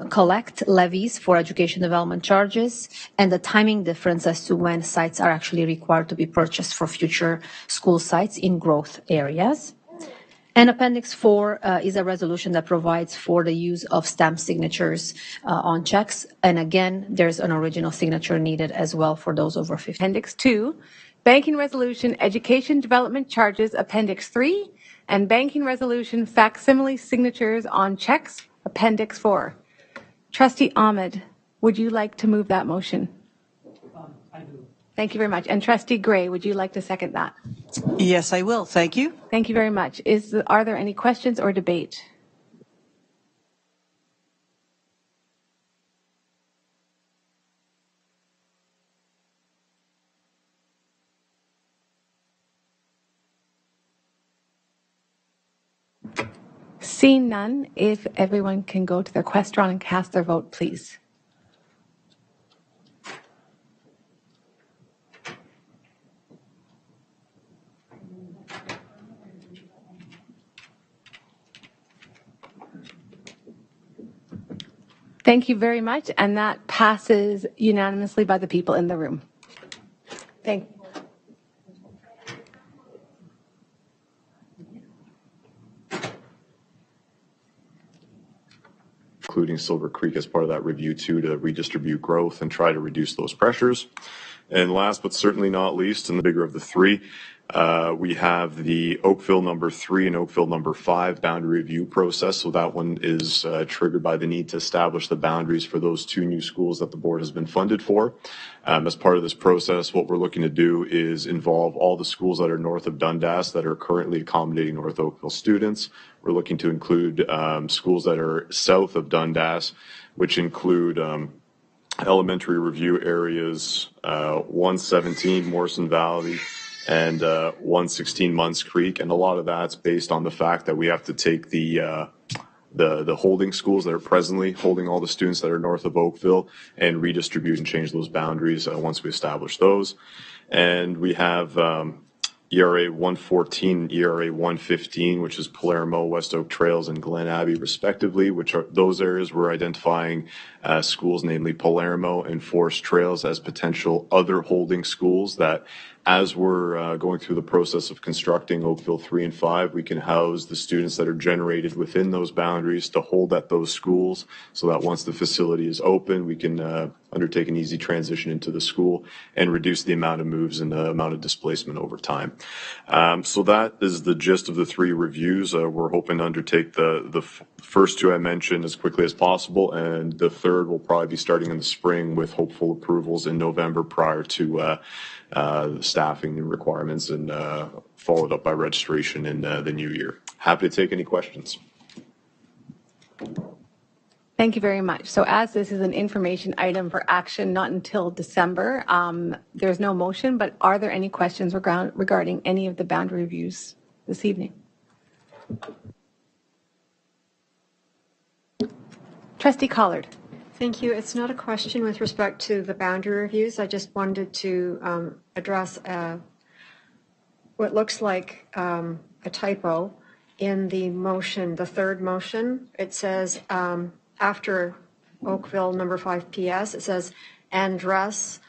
collect levies for education development charges and the timing difference as to when sites are actually required to be purchased for future school sites in growth areas. And Appendix 4 is a resolution that provides for the use of stamp signatures on checks. And again, there's an original signature needed as well for those over 50. Appendix 2, Banking Resolution Education Development Charges, Appendix 3, and Banking Resolution Facsimile Signatures on Checks, Appendix 4. Trustee Ahmed, would you like to move that motion? I do. Thank you very much. And Trustee Gray, would you like to second that? Yes, I will. Thank you. Thank you very much. Are there any questions or debate? Seeing none, if everyone can go to their question and cast their vote, please. Thank you very much, and that passes unanimously by the people in the room. Thank you. Including Silver Creek as part of that review too, to redistribute growth and try to reduce those pressures. And last but certainly not least, and the bigger of the three, we have the Oakville number 3 and Oakville number 5 boundary review process. So that one is triggered by the need to establish the boundaries for those 2 new schools that the board has been funded for. As part of this process, what we're looking to do is involve all the schools that are north of Dundas that are currently accommodating North Oakville students. We're looking to include schools that are south of Dundas, which include elementary review areas 117 Morrison Valley and 116 Munns Creek, and a lot of that's based on the fact that we have to take the holding schools that are presently holding all the students that are north of Oakville and redistribute and change those boundaries once we establish those. And we have ERA 114 and ERA 115, which is Palermo, West Oak Trails, and Glen Abbey, respectively, which are those areas we're identifying schools, namely Palermo and Forest Trails, as potential other holding schools that, as we're going through the process of constructing Oakville 3 and 5, we can house the students that are generated within those boundaries to hold at those schools, so that once the facility is open, we can undertake an easy transition into the school and reduce the amount of moves and the amount of displacement over time. So that is the gist of the 3 reviews. We're hoping to undertake the first 2 I mentioned as quickly as possible, and the third will probably be starting in the spring with hopeful approvals in November prior to staffing requirements and followed up by registration in the new year. Happy to take any questions. Thank you very much. So as this is an information item for action, not until December, there's no motion, but are there any questions regarding any of the boundary reviews this evening? Trustee Collard. Thank you. It's not a question with respect to the boundary reviews. I just wanted to address what looks like a typo in the motion, the third motion. It says after Oakville number 5 PS, it says address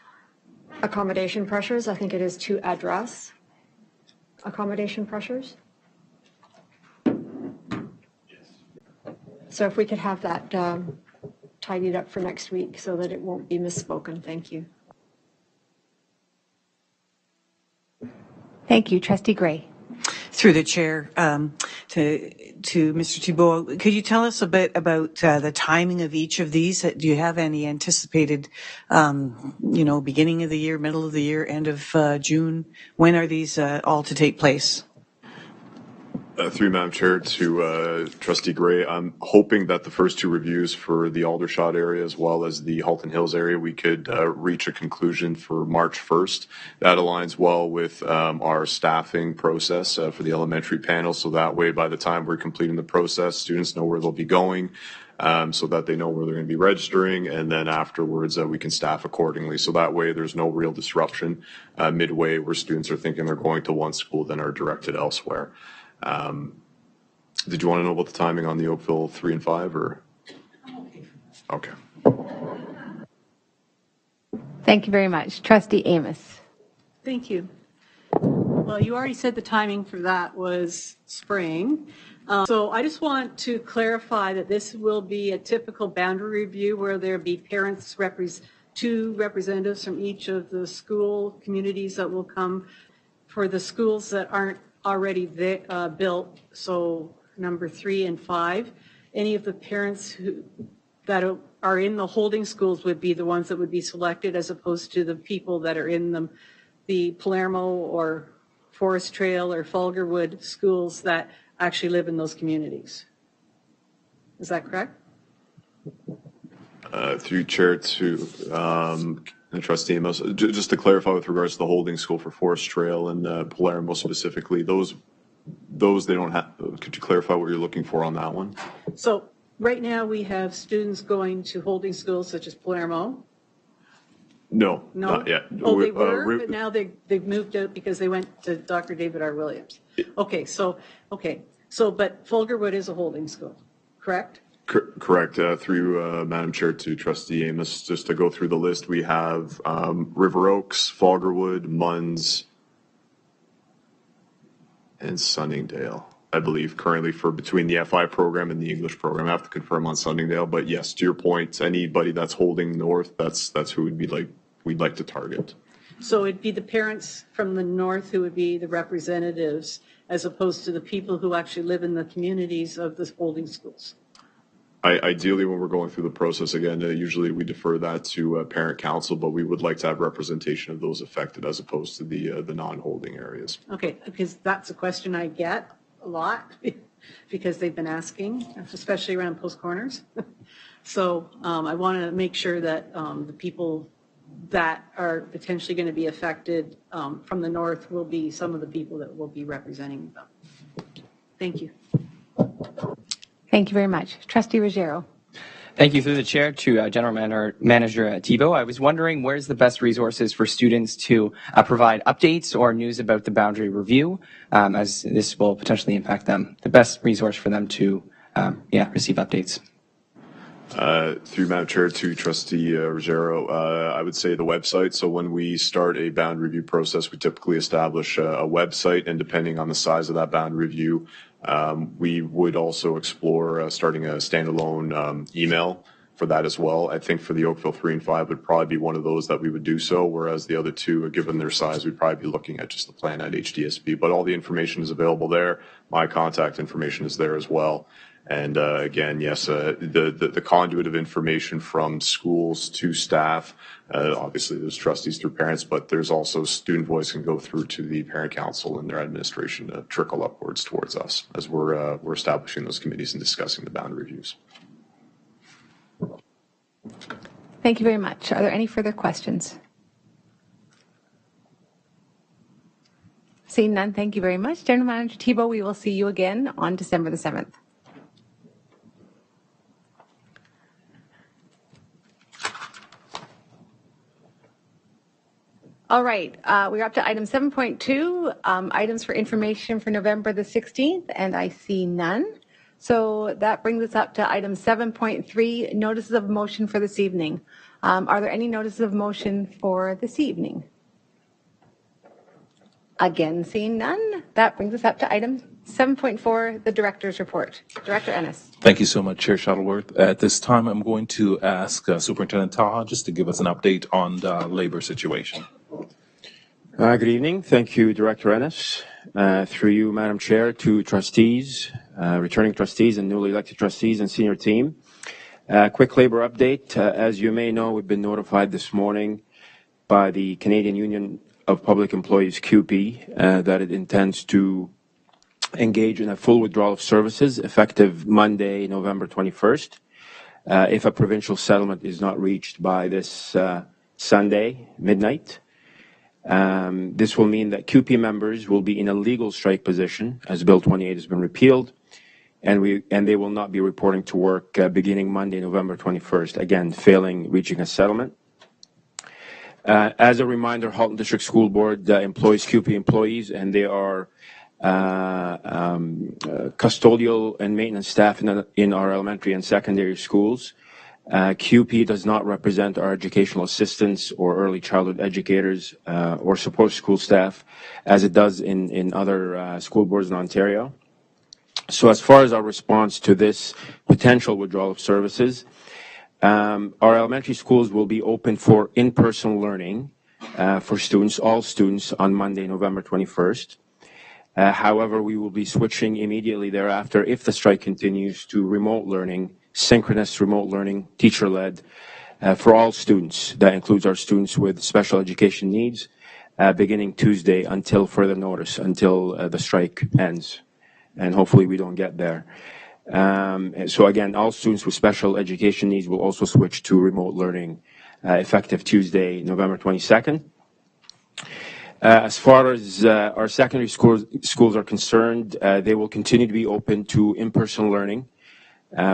accommodation pressures. I think it is to address accommodation pressures. So if we could have that tidied up for next week so that it won't be misspoken. Thank you. Thank you. Trustee Gray. Through the chair, to Mr. Thibault, could you tell us a bit about the timing of each of these? Do you have any anticipated, beginning of the year, middle of the year, end of June? When are these all to take place? Through Madam Chair to Trustee Gray, I'm hoping that the first 2 reviews for the Aldershot area as well as the Halton Hills area, we could reach a conclusion for March 1st. That aligns well with our staffing process for the elementary panel, so that way by the time we're completing the process, students know where they'll be going, so that they know where they're going to be registering, and then afterwards we can staff accordingly. So that way there's no real disruption midway where students are thinking they're going to one school then are directed elsewhere. Did you want to know about the timing on the Oakville 3 and 5 or? Okay. Thank you very much. Trustee Amos. Thank you. Well, you already said the timing for that was spring. So I just want to clarify that this will be a typical boundary review where there'll be parents, 2 representatives from each of the school communities that will come for the schools that aren't already built, so number 3 and 5. Any of the parents that are in the holding schools would be the ones that would be selected, as opposed to the people that are in the Palermo or Forest Trail or Fulgarwood schools that actually live in those communities. Is that correct? Through Chair to Trustee Amos, just to clarify with regards to the holding school for Forest Trail and Palermo specifically, those they don't have. Could you clarify what you're looking for on that one? So right now we have students going to holding schools such as Palermo. No, not yet. Oh, they were, but now they've moved out because they went to Dr. David R. Williams. Okay, so but Fulgarwood is a holding school, correct? Correct. Through Madam Chair to Trustee Amos, just to go through the list, we have River Oaks, Fulgarwood, Munns, and Sunningdale, I believe, currently for between the FI program and the English program. I have to confirm on Sunningdale, but yes, to your point, anybody that's holding north, that's who we'd like to target. So it'd be the parents from the north who would be the representatives as opposed to the people who actually live in the communities of the holding schools. Ideally, when we're going through the process again, usually we defer that to parent council, but we would like to have representation of those affected as opposed to the non-holding areas. Okay, because that's a question I get a lot because they've been asking, especially around Post Corners. So I want to make sure that the people that are potentially going to be affected from the north will be some of the people that will be representing them. Thank you. Thank you very much. Trustee Ruggiero. Thank you through the chair to General Manager Thibault. I was wondering where's the best resources for students to provide updates or news about the boundary review, as this will potentially impact them. The best resource for them to receive updates. Through Madam Chair to Trustee Ruggiero, I would say the website. So when we start a boundary review process, we typically establish a website, and depending on the size of that boundary review, we would also explore starting a standalone email for that as well. I think for the Oakville 3 and 5 would probably be one of those that we would do so, whereas the other two, given their size, we'd probably be looking at just the plan at HDSB. But all the information is available there. My contact information is there as well. And again, yes, the conduit of information from schools to staff, obviously there's trustees through parents, but there's also student voice can go through to the parent council and their administration to trickle upwards towards us as we're establishing those committees and discussing the boundary reviews. Thank you very much. Are there any further questions? Seeing none, thank you very much. General Manager Thibault, we will see you again on December the 7th. All right, we're up to item 7.2, items for information for November the 16th, and I see none. So that brings us up to item 7.3, notices of motion for this evening. Are there any notices of motion for this evening? Again, seeing none, that brings us up to item 7.4, the director's report. Director Ennis. Thank you so much, Chair Shuttleworth. At this time, I'm going to ask Superintendent Taha just to give us an update on the labor situation. Good evening. Thank you, Director Ennis. Through you, Madam Chair, to trustees, returning trustees and newly elected trustees and senior team. Quick labor update. As you may know, we've been notified this morning by the Canadian Union of Public Employees, CUPE, that it intends to engage in a full withdrawal of services effective Monday, November 21st, if a provincial settlement is not reached by this Sunday, midnight. This will mean that CUPE members will be in a legal strike position as Bill 28 has been repealed, and they will not be reporting to work beginning Monday, November 21st, again, failing reaching a settlement. As a reminder, Halton District School Board employs CUPE employees, and they are custodial and maintenance staff in our elementary and secondary schools. CUPE does not represent our educational assistants or early childhood educators or support school staff as it does in other school boards in Ontario. So as far as our response to this potential withdrawal of services, our elementary schools will be open for in-person learning for students, all students, on Monday, November 21st. However, we will be switching immediately thereafter, if the strike continues, to remote learning, synchronous remote learning, teacher-led, for all students. That includes our students with special education needs, beginning Tuesday until further notice, until the strike ends. And hopefully we don't get there. So again, all students with special education needs will also switch to remote learning effective Tuesday, November 22nd. As far as our secondary schools are concerned, they will continue to be open to in-person learning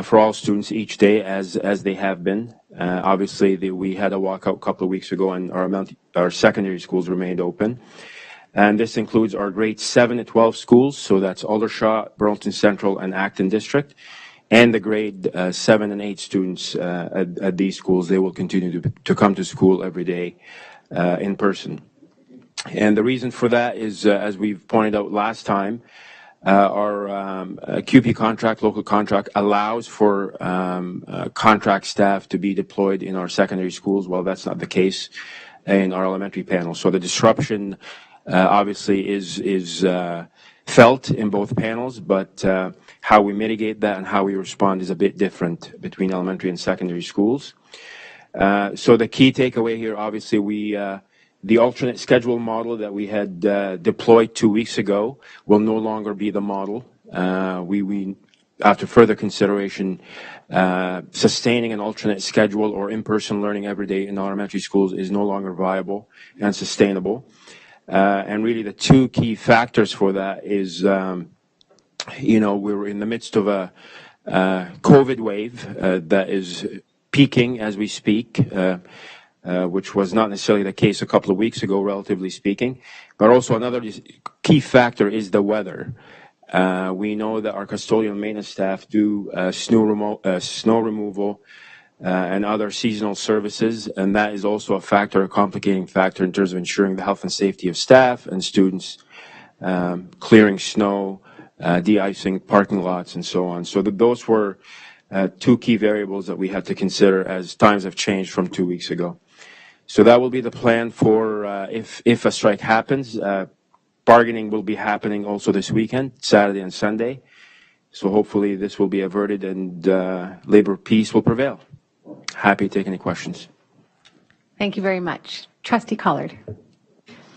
for all students each day as they have been. Obviously, we had a walkout a couple of weeks ago, and our secondary schools remained open. And this includes our grades 7 to 12 schools, so that's Aldershot, Burlington Central, and Acton District, and the grade 7 and 8 students at these schools. They will continue to come to school every day in person. And the reason for that is, as we've pointed out last time, our CUPE contract, local contract, allows for contract staff to be deployed in our secondary schools. Well, that's not the case in our elementary panel. So the disruption obviously is felt in both panels, but how we mitigate that and how we respond is a bit different between elementary and secondary schools. So the key takeaway here, obviously, the alternate schedule model that we had deployed 2 weeks ago will no longer be the model. We after further consideration, sustaining an alternate schedule or in-person learning every day in elementary schools is no longer viable and sustainable. And really the two key factors for that is, we're in the midst of a COVID wave that is peaking as we speak, which was not necessarily the case a couple of weeks ago, relatively speaking. But also another key factor is the weather. We know that our custodial maintenance staff do snow removal and other seasonal services, and that is also a complicating factor in terms of ensuring the health and safety of staff and students, clearing snow, de-icing parking lots, and so on. So those were two key variables that we had to consider as times have changed from 2 weeks ago. So that will be the plan for if a strike happens. Bargaining will be happening also this weekend, Saturday and Sunday. So hopefully this will be averted and labor peace will prevail. Happy to take any questions. Thank you very much. Trustee Collard.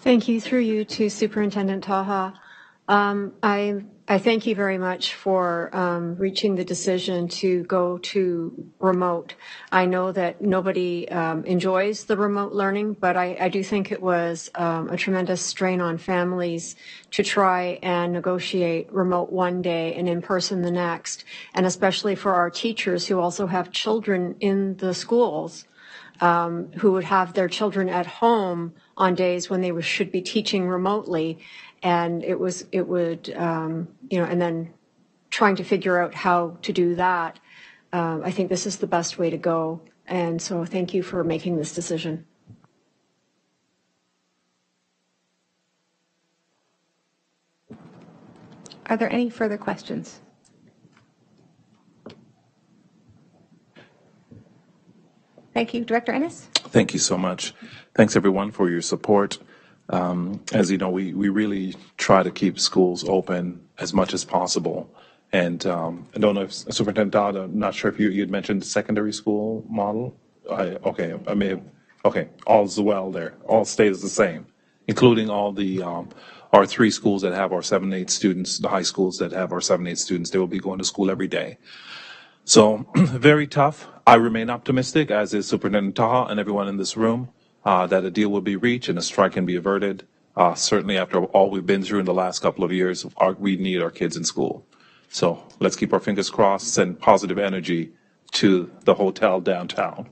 Thank you. Through you to Superintendent Taha. I thank you very much for reaching the decision to go to remote. I know that nobody enjoys the remote learning, but I do think it was a tremendous strain on families to try and negotiate remote one day and in person the next, and especially for our teachers who also have children in the schools who would have their children at home on days when they should be teaching remotely. And it would, and then trying to figure out how to do that. I think this is the best way to go. And so thank you for making this decision. Are there any further questions? Thank you. Director Ennis? Thank you so much. Thanks, everyone, for your support. As you know, we really try to keep schools open as much as possible. And I don't know if Superintendent Dodd, I'm not sure if you had mentioned the secondary school model. All's well there. All stays the same, including all the our 3 schools that have our 7 and 8 students, the high schools that have our 7 and 8 students. They will be going to school every day. So very tough. I remain optimistic, as is Superintendent Taha and everyone in this room. That a deal will be reached and a strike can be averted. Certainly after all we've been through in the last couple of years, we need our kids in school. So let's keep our fingers crossed, send positive energy to the hotel downtown.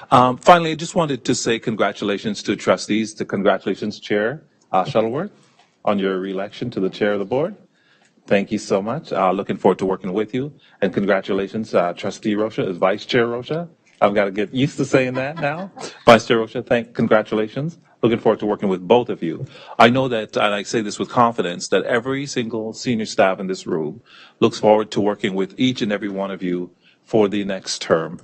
Finally, I just wanted to say congratulations to trustees, congratulations, Chair Shuttleworth, on your re-election to the chair of the board. Thank you so much. Looking forward to working with you. And congratulations, Trustee Rocha, as Vice Chair Rocha. I've got to get used to saying that now. Vice Chair Rocha, congratulations. Looking forward to working with both of you. I know that, and I say this with confidence, that every single senior staff in this room looks forward to working with each and every one of you for the next term.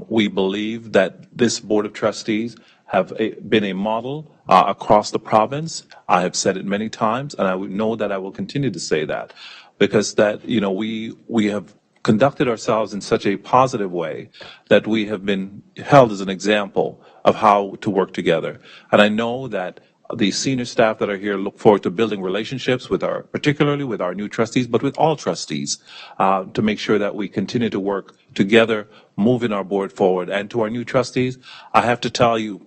We believe that this Board of Trustees have been a model across the province. I have said it many times, and I know that I will continue to say that, because that, we have conducted ourselves in such a positive way that we have been held as an example of how to work together. And I know that the senior staff that are here look forward to building relationships with particularly with our new trustees, but with all trustees, to make sure that we continue to work together, moving our board forward. And to our new trustees, I have to tell you,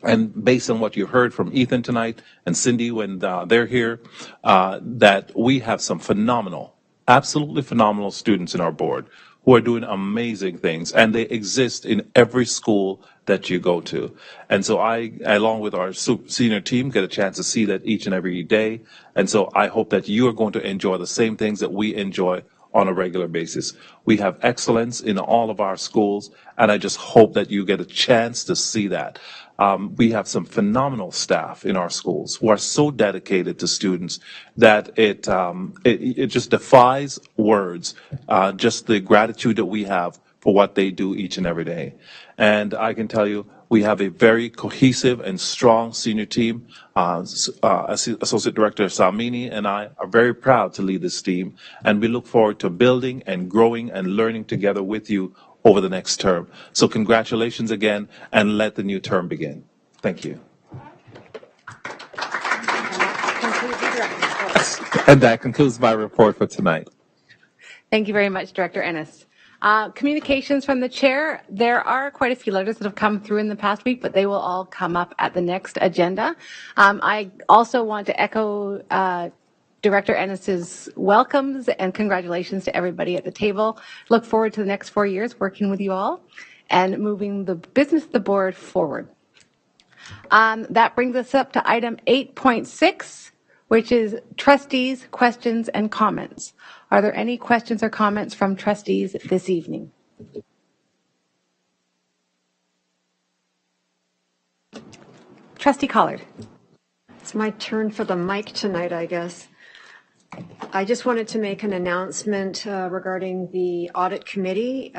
and based on what you heard from Ethan tonight and Cindy when they're here, that we have some absolutely phenomenal students in our board who are doing amazing things, and they exist in every school that you go to. And so I, along with our senior team, get a chance to see that each and every day. And so I hope that you are going to enjoy the same things that we enjoy on a regular basis. We have excellence in all of our schools, and I just hope that you get a chance to see that. We have some phenomenal staff in our schools who are so dedicated to students that it just defies words, just the gratitude that we have for what they do each and every day. And I can tell you, we have a very cohesive and strong senior team. Associate Director Salmini and I are very proud to lead this team, and we look forward to building and growing and learning together with you over the next term. So congratulations again, and let the new term begin. Thank you. And that concludes my report for tonight. Thank you very much, Director Ennis. Communications from the chair. There are quite a few letters that have come through in the past week, but they will all come up at the next agenda. I also want to echo Director Ennis's welcomes and congratulations to everybody at the table. Look forward to the next 4 years working with you all and moving the business of the board forward. That brings us up to item 8.6, which is trustees' questions and comments. Are there any questions or comments from trustees this evening? Trustee Collard. It's my turn for the mic tonight, I guess. I just wanted to make an announcement regarding the audit committee.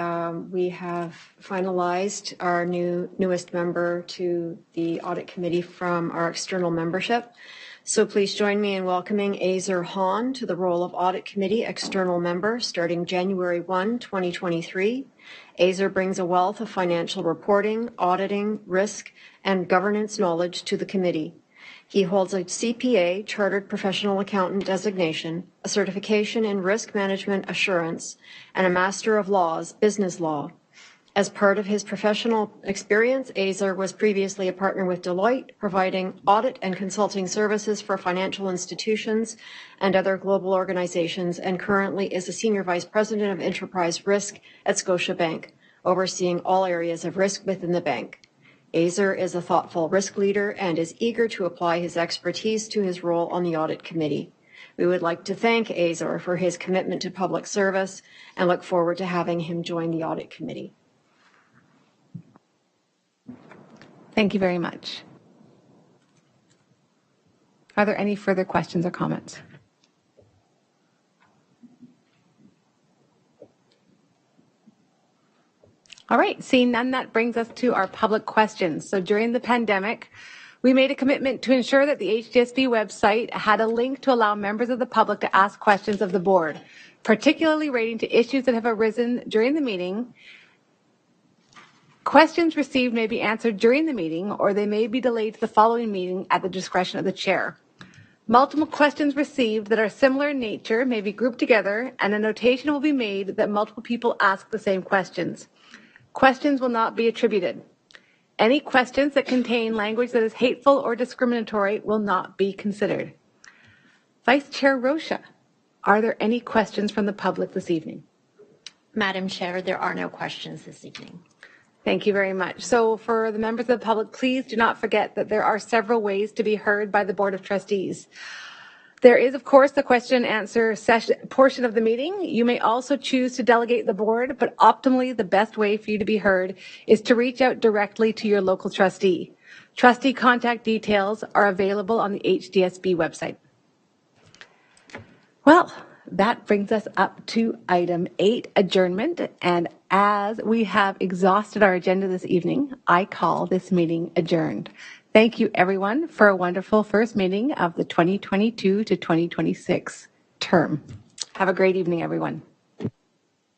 We have finalized our newest member to the audit committee from our external membership. So please join me in welcoming Azer Hahn to the role of Audit Committee External Member starting January 1, 2023. Azer brings a wealth of financial reporting, auditing, risk, and governance knowledge to the committee. He holds a CPA, Chartered Professional Accountant designation, a certification in Risk Management Assurance, and a Master of Laws, Business Law. As part of his professional experience, Azer was previously a partner with Deloitte, providing audit and consulting services for financial institutions and other global organizations, and currently is a Senior Vice President of Enterprise Risk at Scotiabank, overseeing all areas of risk within the bank. Azer is a thoughtful risk leader and is eager to apply his expertise to his role on the Audit Committee. We would like to thank Azer for his commitment to public service and look forward to having him join the Audit Committee. Thank you very much. Are there any further questions or comments? All right, seeing none, that brings us to our public questions. So during the pandemic, we made a commitment to ensure that the HDSB website had a link to allow members of the public to ask questions of the board, particularly relating to issues that have arisen during the meeting. Questions received may be answered during the meeting, or they may be delayed to the following meeting at the discretion of the chair. Multiple questions received that are similar in nature may be grouped together, and a notation will be made that multiple people ask the same questions. Questions will not be attributed. Any questions that contain language that is hateful or discriminatory will not be considered. Vice Chair Rocha, are there any questions from the public this evening? Madam Chair, there are no questions this evening. Thank you very much. So for the members of the public, please do not forget that there are several ways to be heard by the Board of Trustees. There is, of course, the question and answer session portion of the meeting. You may also choose to delegate the board, but optimally the best way for you to be heard is to reach out directly to your local trustee. Trustee contact details are available on the HDSB website. Well, that brings us up to item 8, adjournment. And as we have exhausted our agenda this evening, I call this meeting adjourned. Thank you, everyone, for a wonderful first meeting of the 2022 to 2026 term. Have a great evening, everyone.